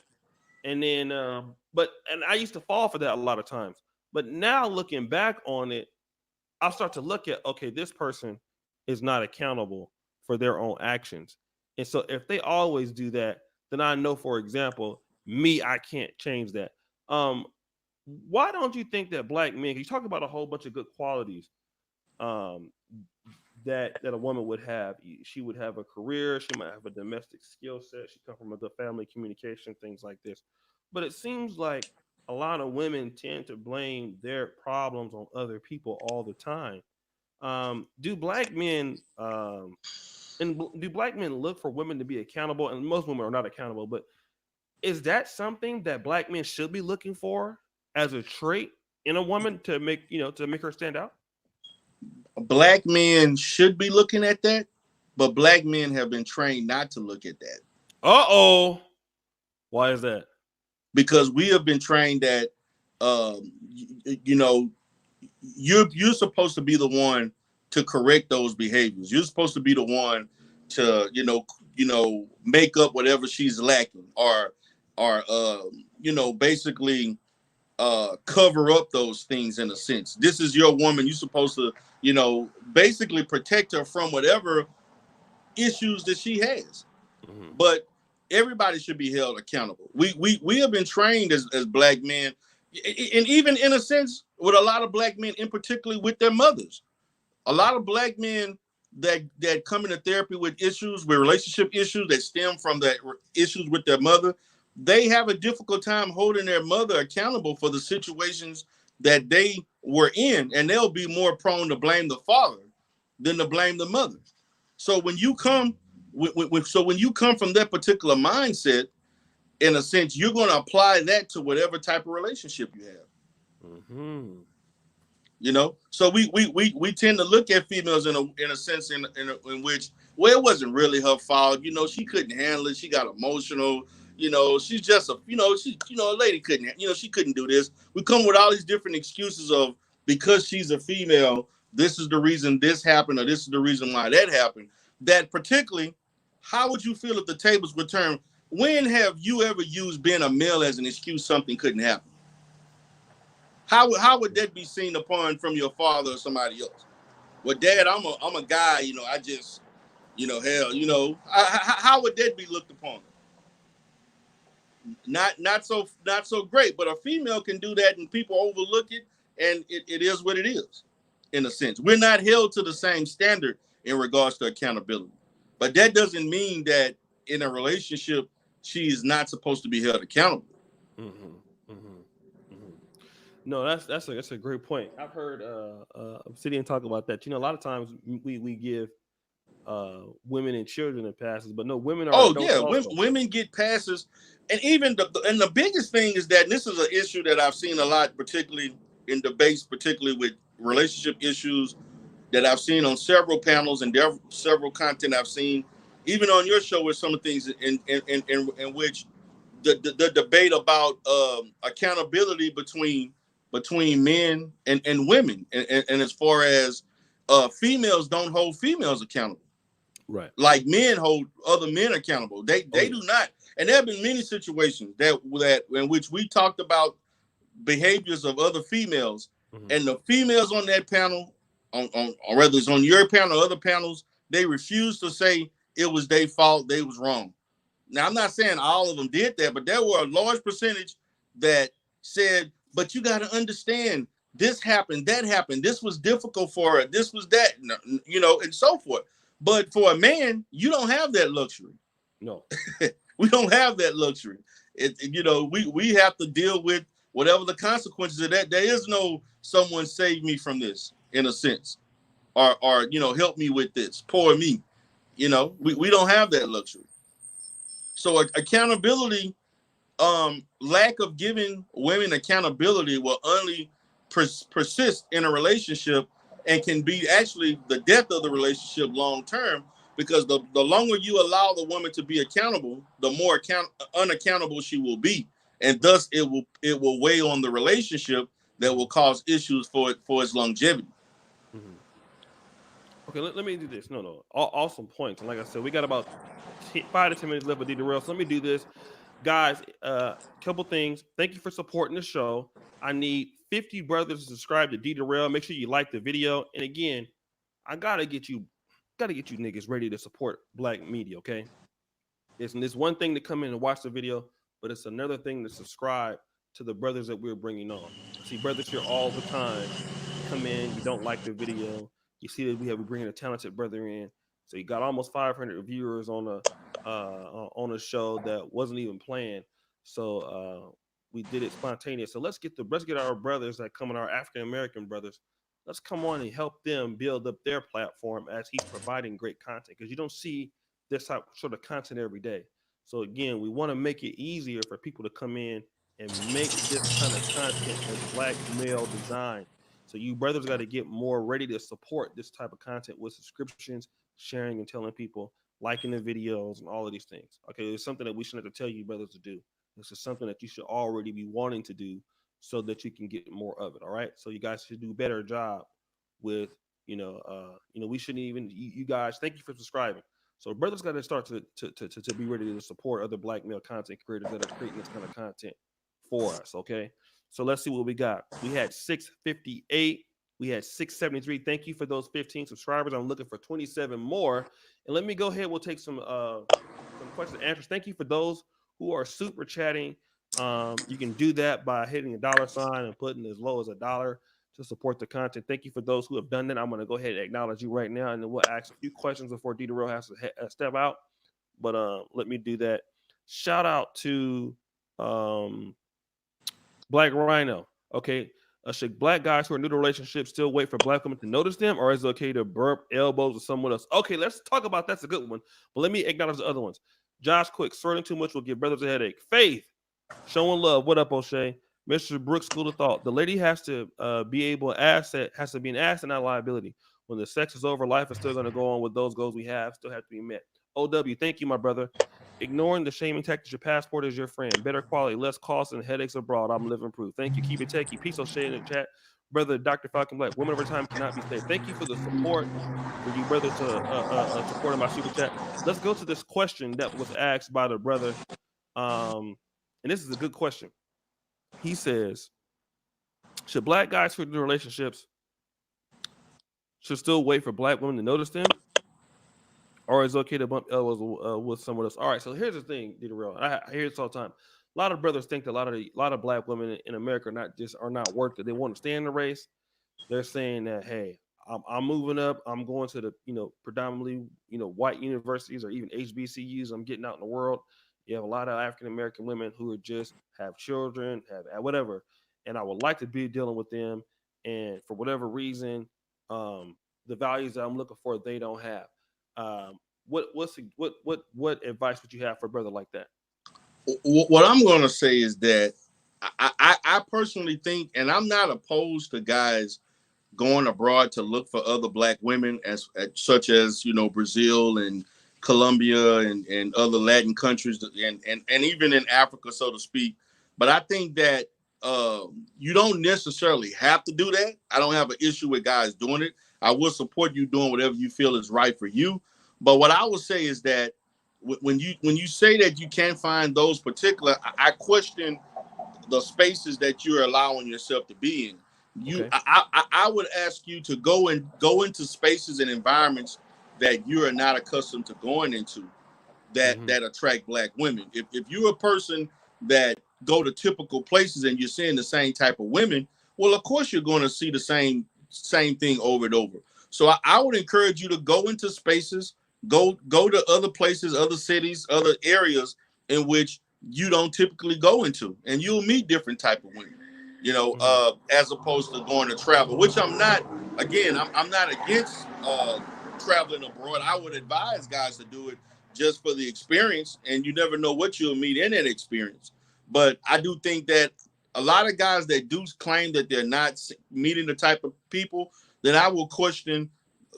And then, and I used to fall for that a lot of times. But now looking back on it, I'll start to look at, okay, this person is not accountable for their own actions. And so if they always do that, then I know, for example, me, I can't change that. Um, why don't you think that black men, you talk about a whole bunch of good qualities um, that a woman would have. She would have a career. She might have a domestic skill set. She come from a good family, communication, things like this. But it seems like a lot of women tend to blame their problems on other people all the time. Do black men do black men look for women to be accountable? And most women are not accountable. But is that something that black men should be looking for as a trait in a woman to make her stand out? Black men should be looking at that, but black men have been trained not to look at that. Uh-oh. Why is that? Because we have been trained that you know, you're supposed to be the one to correct those behaviors. You're supposed to be the one to, make up whatever she's lacking, or basically cover up those things in a sense. This is your woman. You're supposed to, basically protect her from whatever issues that she has. Mm-hmm. But everybody should be held accountable. We have been trained as black men, and even in a sense with a lot of black men, in particular with their mothers. A lot of black men that come into therapy with relationship issues that stem from the issues with their mother, they have a difficult time holding their mother accountable for the situations that they were in, and they'll be more prone to blame the father than to blame the mother. So when you come when you come from that particular mindset, in a sense, you're going to apply that to whatever type of relationship you have. Mm-hmm. So we tend to look at females in a sense in which, well, it wasn't really her fault. She couldn't handle it. She got emotional. She's just a lady couldn't, she couldn't do this. We come with all these different excuses of, because she's a female, this is the reason this happened, or this is the reason why that happened. That particularly, how would you feel if the tables were turned? When have you ever used being a male as an excuse something couldn't happen? How would that be seen upon from your father or somebody else? Well, Dad, I'm a guy. I just, hell, how would that be looked upon? Not so great. But a female can do that, and people overlook it, and it is what it is. In a sense, we're not held to the same standard in regards to accountability. But that doesn't mean that in a relationship she is not supposed to be held accountable. Mm-hmm. Mm-hmm. Mm-hmm. No, that's a great point. I've heard Obsidian talk about that. A lot of times we give women and children in passes, but no, women are adults also. Women get passes, and even the biggest thing is that, and this is an issue that I've seen a lot, particularly in debates, particularly with relationship issues, that I've seen on several panels and several content I've seen, even on your show, with some of the things in which the debate about accountability between men and women, and as far as females don't hold females accountable, right? Like men hold other men accountable. They do not, and there have been many situations that in which we talked about behaviors of other females, mm-hmm. and the females on that panel, or whether it's on your panel or other panels, they refuse to say it was their fault, they was wrong. Now, I'm not saying all of them did that, but there were a large percentage that said, but you got to understand, this happened, that happened, this was difficult for her, this was that, and so forth. But for a man, you don't have that luxury. No. We don't have that luxury. We have to deal with whatever the consequences of that, there is no someone save me from this in a sense, or help me with this, poor me. We don't have that luxury. So accountability, lack of giving women accountability will only persist in a relationship and can be actually the death of the relationship long term, because the longer you allow the woman to be accountable, the more unaccountable she will be, and thus it will weigh on the relationship that will cause issues for its longevity. Mm-hmm. Okay, let me do this. No. Awesome points. And like I said, we got about 5 to 10 minutes left with DERELL. So let me do this. Guys, couple things. Thank you for supporting the show. I need 50 brothers to subscribe to DERELL. Make sure you like the video. And again, I gotta get you niggas ready to support black media, okay? It's one thing to come in and watch the video, but it's another thing to subscribe to the brothers that we're bringing on. I see brothers here all the time. You come in, you don't like the video. You see that we bringing a talented brother in. So you got almost 500 viewers on a show that wasn't even planned. So we did it spontaneous. So let's get our brothers that come in, our African American brothers. Let's come on and help them build up their platform as he's providing great content, because you don't see this type sort of content every day. So again, we want to make it easier for people to come in and make this kind of content as black male design. So you brothers got to get more ready to support this type of content with subscriptions, sharing and telling people, liking the videos, and all of these things. Okay, it's something that we shouldn't have to tell you brothers to do. This is something that you should already be wanting to do so that you can get more of it. All right. So you guys should do a better job with, we shouldn't even you guys, thank you for subscribing. So brothers got to start to be ready to support other black male content creators that are creating this kind of content for us. Okay. So let's see what we got. We had 658. We had 673. Thank you for those 15 subscribers. I'm looking for 27 more. And let me go ahead. We'll take some questions and answers. Thank you for those who are super chatting. You can do that by hitting a dollar sign and putting as low as $1 to support the content. Thank you for those who have done that. I'm going to go ahead and acknowledge you right now, and then we'll ask a few questions before DERELL has to step out. But let me do that. Shout out to Black Rhino. Okay. Should black guys who are new to relationships still wait for black women to notice them, or is it okay to burp elbows with someone else? Okay, let's talk about that's a good one. But let me acknowledge the other ones. Josh Quick, swirling too much will give brothers a headache. Faith, showing love. What up, O'Shea? Mr. Brooks, school of thought. The lady has to be able asset, has to be an asset, not liability. When the sex is over, life is still going to go on with those goals we have, still have to be met. OW, thank you, my brother. Ignoring the shaming tactics, your passport is your friend. Better quality, less cost, and headaches abroad. I'm living proof. Thank you. Keep it techie. Peace, O'Shea in the chat. Brother Dr. Falcon Black. Women over time cannot be saved. Thank you for the support, for you brothers supporting my super chat. Let's go to this question that was asked by the brother. And this is a good question. He says, should black guys who do relationships should still wait for black women to notice them? Or is it okay to bump elbows with someone else? All right, so here's the thing, DERELL. I hear this all the time. A lot of brothers think that a lot of black women in America are not worth it. They want to stay in the race. They're saying that, hey, I'm moving up. I'm going to the predominantly white universities or even HBCUs. I'm getting out in the world. You have a lot of African American women who are just have children, have whatever, and I would like to be dealing with them. And for whatever reason, the values that I'm looking for, they don't have. What advice would you have for a brother like that? What I'm going to say is that I personally think, and I'm not opposed to guys going abroad to look for other black women, such as Brazil and Colombia and other Latin countries, and even in Africa, so to speak. But I think that you don't necessarily have to do that. I don't have an issue with guys doing it. I will support you doing whatever you feel is right for you. But what I would say is that when you say that you can't find those particular, I question the spaces that you're allowing yourself to be in. Okay. I would ask you to go into spaces and environments that you are not accustomed to going into that attract black women. If you're a person that go to typical places and you're seeing the same type of women, well, of course you're going to see the same thing over and over. So I would encourage you to go into spaces, go to other places, other cities, other areas in which you don't typically go into, and you'll meet different type of women. as opposed to going to travel, which I'm not. Again, I'm not against traveling abroad. I would advise guys to do it just for the experience, and you never know what you'll meet in that experience. But I do think that a lot of guys that do claim that they're not meeting the type of people, then I will question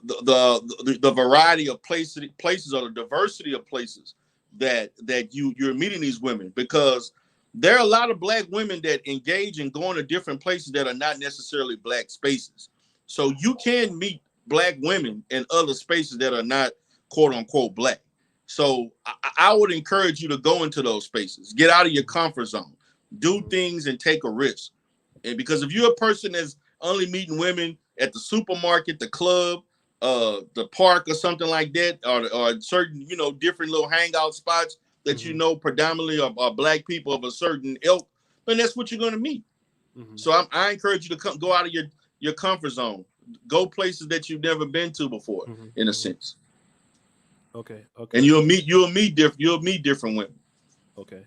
the variety of places or the diversity of places that you're meeting these women, because there are a lot of black women that engage in going to different places that are not necessarily black spaces. So you can meet black women in other spaces that are not quote unquote black. So I would encourage you to go into those spaces, get out of your comfort zone, do things and take a risk. And because if you're a person that's only meeting women at the supermarket, the club, the park or something like that, or certain, different little hangout spots that predominantly are black people of a certain ilk, then that's what you're going to meet. So I encourage you to go out of your comfort zone, go places that you've never been to before, in a sense. Okay. And you'll meet different women. Okay.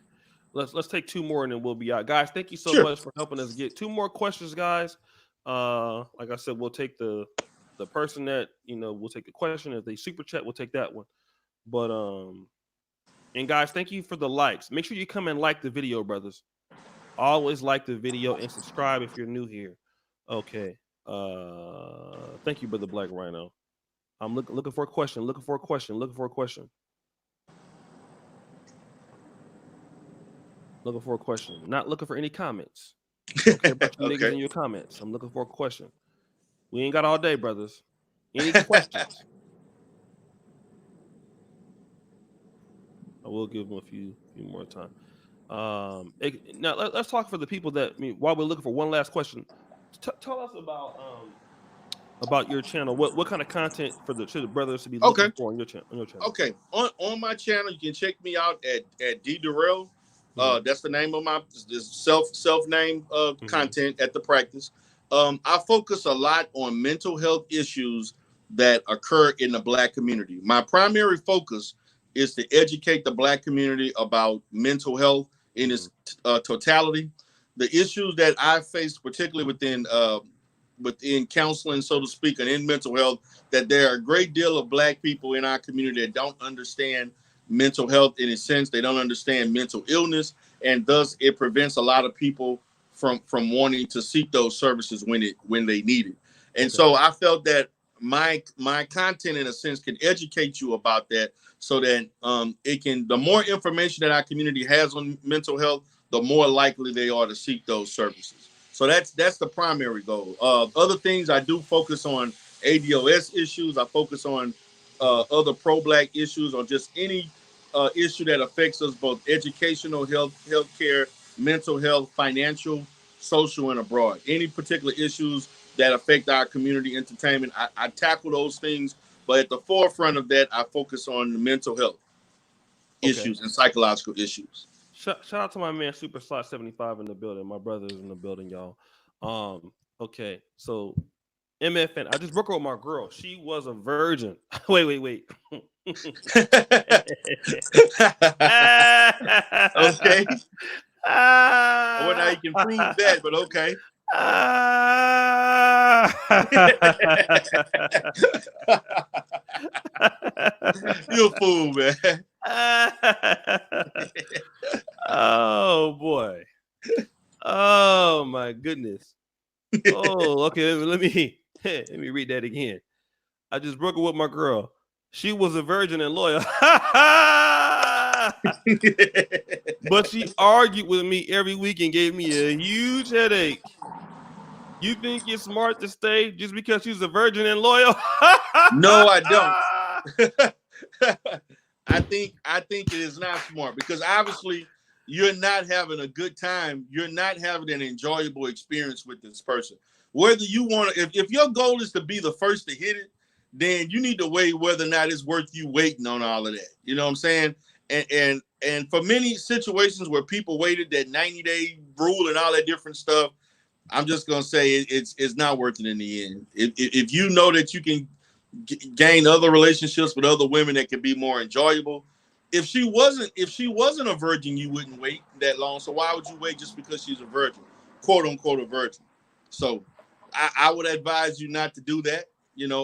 Let's take two more and then we'll be out. Guys, thank you so much for helping us get two more questions, guys. Like I said, we'll take the person that, we'll take the question. If they super chat, we'll take that one. But and guys, thank you for the likes. Make sure you come and like the video, brothers. Always like the video and subscribe if you're new here. Okay. Thank you, Brother Black Rhino. I'm looking for a question. Looking for a question. Looking for a question. Looking for a question. Not looking for any comments. Okay, about you niggas in your comments. I'm looking for a question. We ain't got all day, brothers. Any questions? I will give them a few more time. Now let's talk for the people that while we're looking for one last question. Tell us about your channel. What kind of content for the brothers to be looking for on your channel? Okay, on my channel, you can check me out at DERELL. That's the name of my self-name content at the practice. I focus a lot on mental health issues that occur in the Black community. My primary focus is to educate the Black community about mental health in its totality. The issues that I face, particularly within counseling, so to speak, and in mental health, that there are a great deal of Black people in our community that don't understand mental health in a sense. They don't understand mental illness, and thus it prevents a lot of people from wanting to seek those services when they need it. And so I felt that my content in a sense can educate you about that, so that the more information that our community has on mental health, the more likely they are to seek those services. So that's the primary goal. Other things, I do focus on ADOS issues. I focus on other pro-Black issues, or just any issue that affects us, both educational, healthcare, mental health, financial, social, and abroad. Any particular issues that affect our community, entertainment, I tackle those things. But at the forefront of that, I focus on the mental health issues and psychological issues. Shout out to my man Super Slot 75 in the building. My brother's in the building, y'all. Okay, so MFN. I just broke up with my girl. She was a virgin. Wait. Okay. Well, now you can prove that, but okay. You're a fool, man. Oh boy. Oh my goodness. Oh, okay. Let me read that again. I just broke up with my girl. She was a virgin and loyal. But she argued with me every week and gave me a huge headache. You think you're smart to stay just because she's a virgin and loyal? No, I don't. I think it is not smart, because obviously you're not having a good time. You're not having an enjoyable experience with this person. Whether you want to, if your goal is to be the first to hit it, then you need to weigh whether or not it's worth you waiting on all of that. You know what I'm saying? And for many situations where people waited that 90-day rule and all that different stuff, I'm just gonna say it's not worth it in the end. If you know that you can gain other relationships with other women that can be more enjoyable. If she wasn't a virgin, you wouldn't wait that long. So why would you wait just because she's a virgin? quote unquote a virgin. So I would advise you not to do that,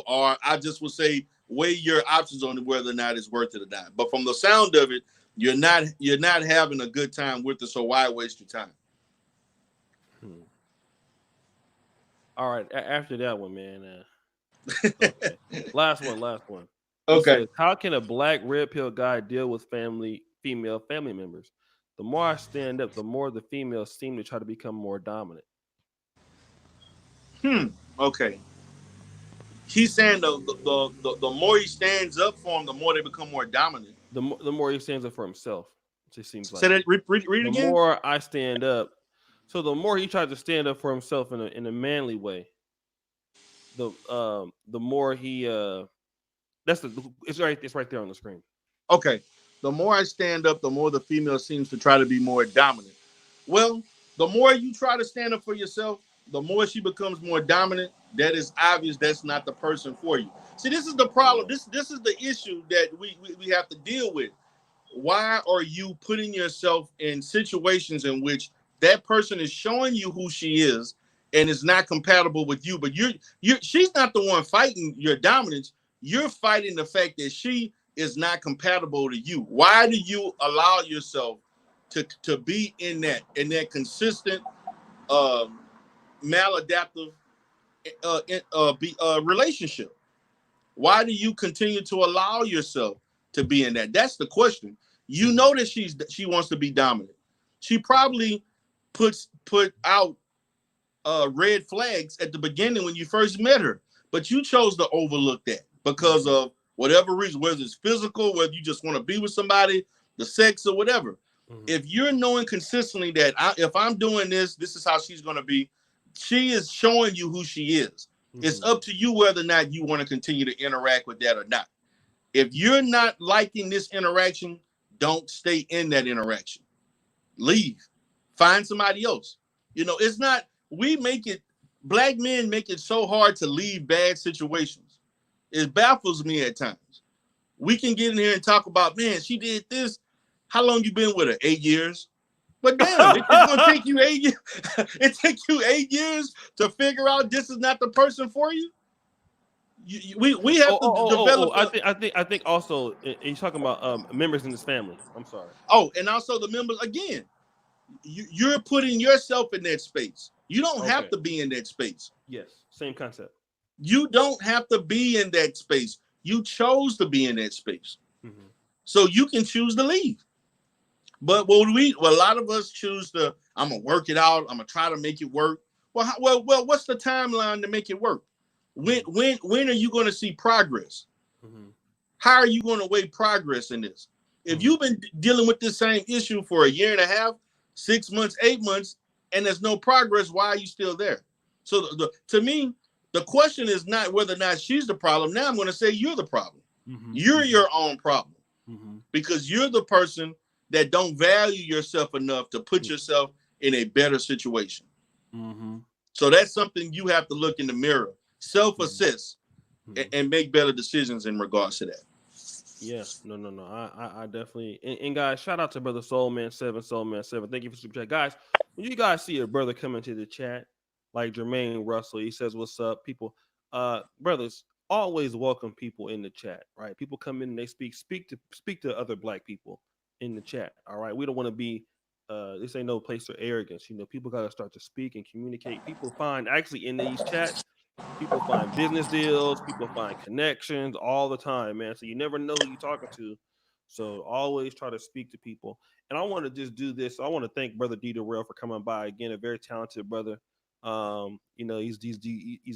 or I just would say weigh your options on whether or not it's worth it or not. But from the sound of it, you're not having a good time with it, so why waste your time? Hmm. All right. After that one, man. Okay. Last one. Last one. He Okay. says, "How can a black red pill guy deal with female family members? The more I stand up, the more the females seem to try to become more dominant." Okay. He's saying the more he stands up for him, the more they become more dominant. The more he stands up for himself, it just seems Say like that. Read it the again. more I stand up, so the more he tries to stand up for himself in a manly way, the more he that's the it's right there on the screen. Okay. The more I stand up, the more the female seems to try to be more dominant. Well, the more you try to stand up for yourself, the more she becomes more dominant. That is obvious that's not the person for you. See, this is the problem. Yeah. This is the issue that we have to deal with. Why are you putting yourself in situations in which that person is showing you who she is and is not compatible with you, but she's not the one fighting your dominance. You're fighting the fact that she is not compatible to you. Why do you allow yourself to be in that consistent maladaptive relationship? Why do you continue to allow yourself to be in that? That's the question. You know that she wants to be dominant. She probably put out red flags at the beginning when you first met her, but you chose to overlook that because of whatever reason, whether it's physical, whether you just want to be with somebody, the sex or whatever. If you're knowing consistently that if I'm doing this, this is how she's going to be, she is showing you who she is. It's up to you whether or not you want to continue to interact with that or not. If you're not liking this interaction, don't stay in that interaction. Leave. Find somebody else. It's not, black men make it so hard to leave bad situations. It baffles me at times. We can get in here and talk about, man, she did this. How long you been with her? 8 years. But damn, it's gonna take you 8 years. It takes you 8 years to figure out this is not the person for you. We have to develop. I think also he's talking about members in his family. I'm sorry. And also the members again. You're putting yourself in that space. You don't have Okay. to be in that space. Yes. Same concept. You don't have to be in that space. You chose to be in that space. Mm-hmm. So you can choose to leave. But a lot of us choose to, I'm gonna work it out. I'm gonna try to make it work. Well, what's the timeline to make it work? When are you going to see progress? Mm-hmm. How are you going to weigh progress in this? If you've been dealing with this same issue for a year and a half, 6 months, 8 months, and there's no progress, why are you still there? So to me, the question is not whether or not she's the problem. Now I'm going to say you're the problem. You're your own problem because you're the person that don't value yourself enough to put yourself in a better situation. So that's something you have to look in the mirror, self-assess, and make better decisions in regards to that. Yeah, no. I definitely and guys, shout out to brother Soulman7. Thank you for super chat, guys. When you guys see a brother come into the chat like Jermaine Russell, he says, "What's up, people?" Brothers always welcome people in the chat, right? People come in and they speak to other black people in the chat. All right, we don't want to be. This ain't no place for arrogance. People got to start to speak and communicate. People find actually in these chats. People find business deals, people find connections all the time, man. So you never know who you're talking to. So always try to speak to people. And I want to just do this. So I want to thank Brother DERELL for coming by again. A very talented brother. He's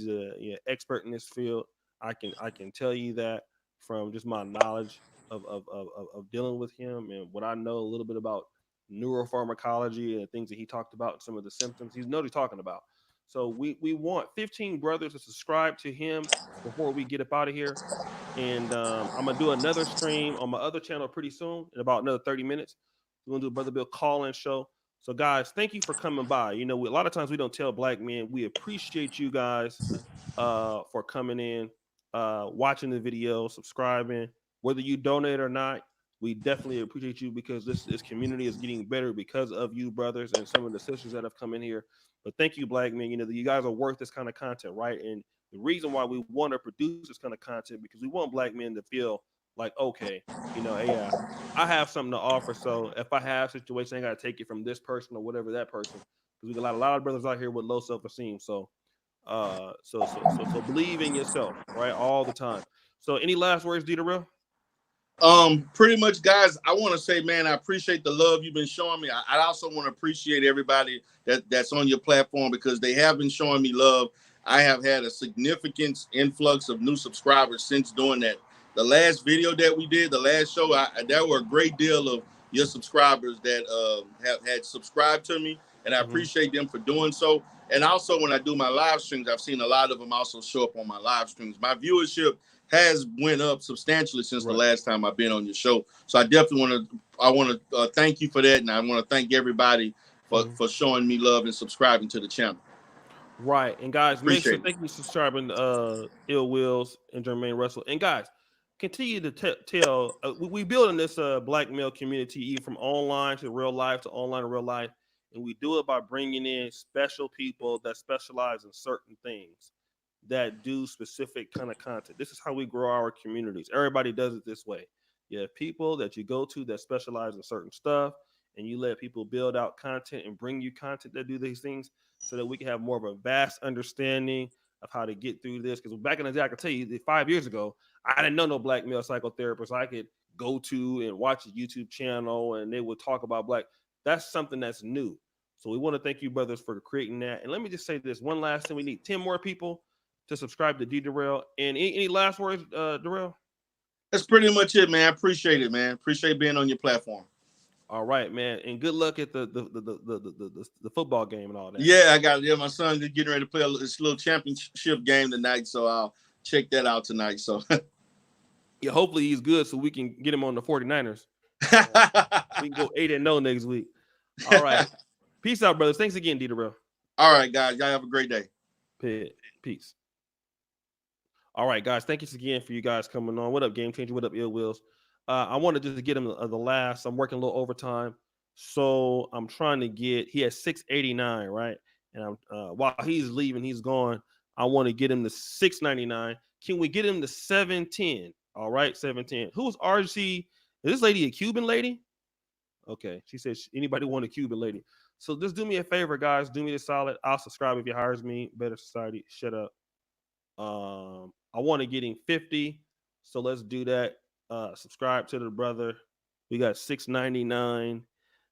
a expert in this field. I can tell you that from just my knowledge of dealing with him and what I know a little bit about neuropharmacology and things that he talked about and some of the symptoms. He knows what he's talking about. So we want 15 brothers to subscribe to him before we get up out of here. And I'm gonna do another stream on my other channel pretty soon in about another 30 minutes. We're gonna do a Brother Bill call-in show. So guys, thank you for coming by. A lot of times we don't tell black men. We appreciate you guys for coming in, watching the video, subscribing. Whether you donate or not, we definitely appreciate you because this community is getting better because of you brothers and some of the sisters that have come in here. But thank you, black men. You know, you guys are worth this kind of content, right? And the reason why we want to produce this kind of content because we want black men to feel like, okay, you know, yeah, I have something to offer. So if I have a situation, I got to take it from this person or whatever that person. Because we got a lot of brothers out here with low self-esteem. So believe in yourself, right? All the time. So any last words, D Real? Pretty much, guys, I want to say, man, I appreciate the love you've been showing me. I also want to appreciate everybody that's on your platform because they have been showing me love. I have had a significant influx of new subscribers since doing that. The last video that we did, the last show, there were a great deal of your subscribers that have had subscribed to me, and I Mm-hmm. appreciate them for doing so. And also, when I do my live streams, I've seen a lot of them also show up on my live streams. My viewership has went up substantially since the Right. last time I've been on your show. So I definitely want to thank you for that, and I want to thank everybody Mm-hmm. for showing me love and subscribing to the channel. Right. And guys, make sure Appreciate it. thank you for subscribing to Ill Wills and Jermaine Russell. And guys, continue to tell we building this black male community even from online to real life to online to real life. And we do it by bringing in special people that specialize in certain things that do specific kind of content. This is how we grow our communities. Everybody does it this way. You have people that you go to that specialize in certain stuff, and you let people build out content and bring you content that do these things so that we can have more of a vast understanding of how to get through this. Because back in the day, I can tell you that 5 years ago, I didn't know no black male psychotherapist I could go to and watch a YouTube channel and they would talk about black. That's something that's new. So we want to thank you, brothers, for creating that. And let me just say this one last thing: we need 10 more people to subscribe to D Darrell. And any last words, Darrell? That's pretty much it, man. I appreciate it, man. Appreciate being on your platform. All right, man, and good luck at the football game and all that. Yeah, I got it. Yeah, my son is getting ready to play this little championship game tonight, so I'll check that out tonight. So Yeah, hopefully he's good so we can get him on the 49ers. We can go 8-0 next week. All right. Peace out, brothers. Thanks again, D Darrell. All right, guys. Y'all have a great day. Peace. All right, guys. Thank you again for you guys coming on. What up, Game Changer? What up, Ill Wills? I wanted just to get him the last. I'm working a little overtime, so I'm trying to get. He has 689, right? And I'm while he's leaving, he's gone. I want to get him to 699. Can we get him to 710? All right, 710. Who's RC? Is this lady a Cuban lady? Okay, she says anybody want a Cuban lady. So just do me a favor, guys. Do me a solid. I'll subscribe if he hires me. Better Society. Shut up. I want to get him 50. So let's do that. Subscribe to the brother. We got 699.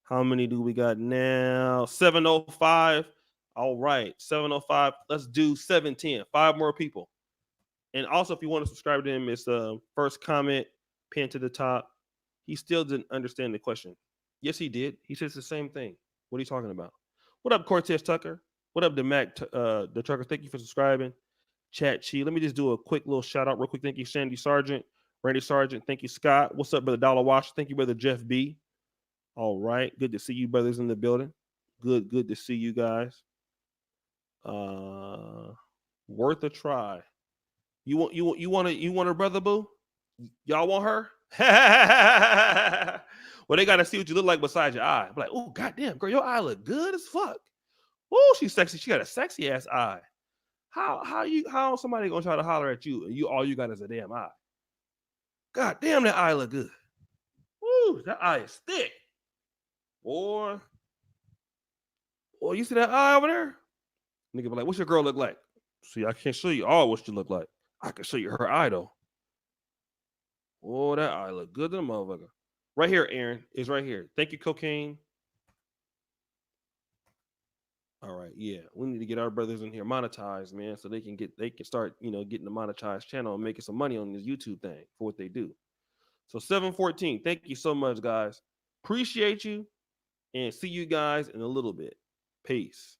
How many do we got now? 705. All right, 705. Let's do 710. 5 more people. And also, if you want to subscribe to him, it's first comment pinned to the top. He still didn't understand the question. Yes, he did. He says the same thing. What are you talking about? What up, Cortez Tucker? What up, the Trucker? Thank you for subscribing. Chat Chi. Let me just do a quick little shout out real quick. Thank you, Sandy Sargent, Randy Sargent. Thank you, Scott. What's up, brother Dollar Wash? Thank you, brother Jeff B. All right. Good to see you, brothers, in the building. Good to see you guys. Worth a try. You want a brother boo? Y'all want her? Well, they gotta see what you look like beside your eye. I'm like, oh goddamn, girl, your eye look good as fuck. Oh, she's sexy. She got a sexy ass eye. How somebody gonna try to holler at you and all you got is a damn eye? God damn, that eye look good. Woo, that eye is thick. Boy, you see that eye over there? Nigga be like, what's your girl look like? See, I can't show you all what she look like. I can show you her eye though. Oh, that eye look good, than a motherfucker. Right here, Aaron is right here. Thank you, Cocaine. All right, yeah, we need to get our brothers in here monetized, man, so they can start, getting the monetized channel and making some money on this YouTube thing for what they do. So 714, thank you so much, guys. Appreciate you, and see you guys in a little bit. Peace.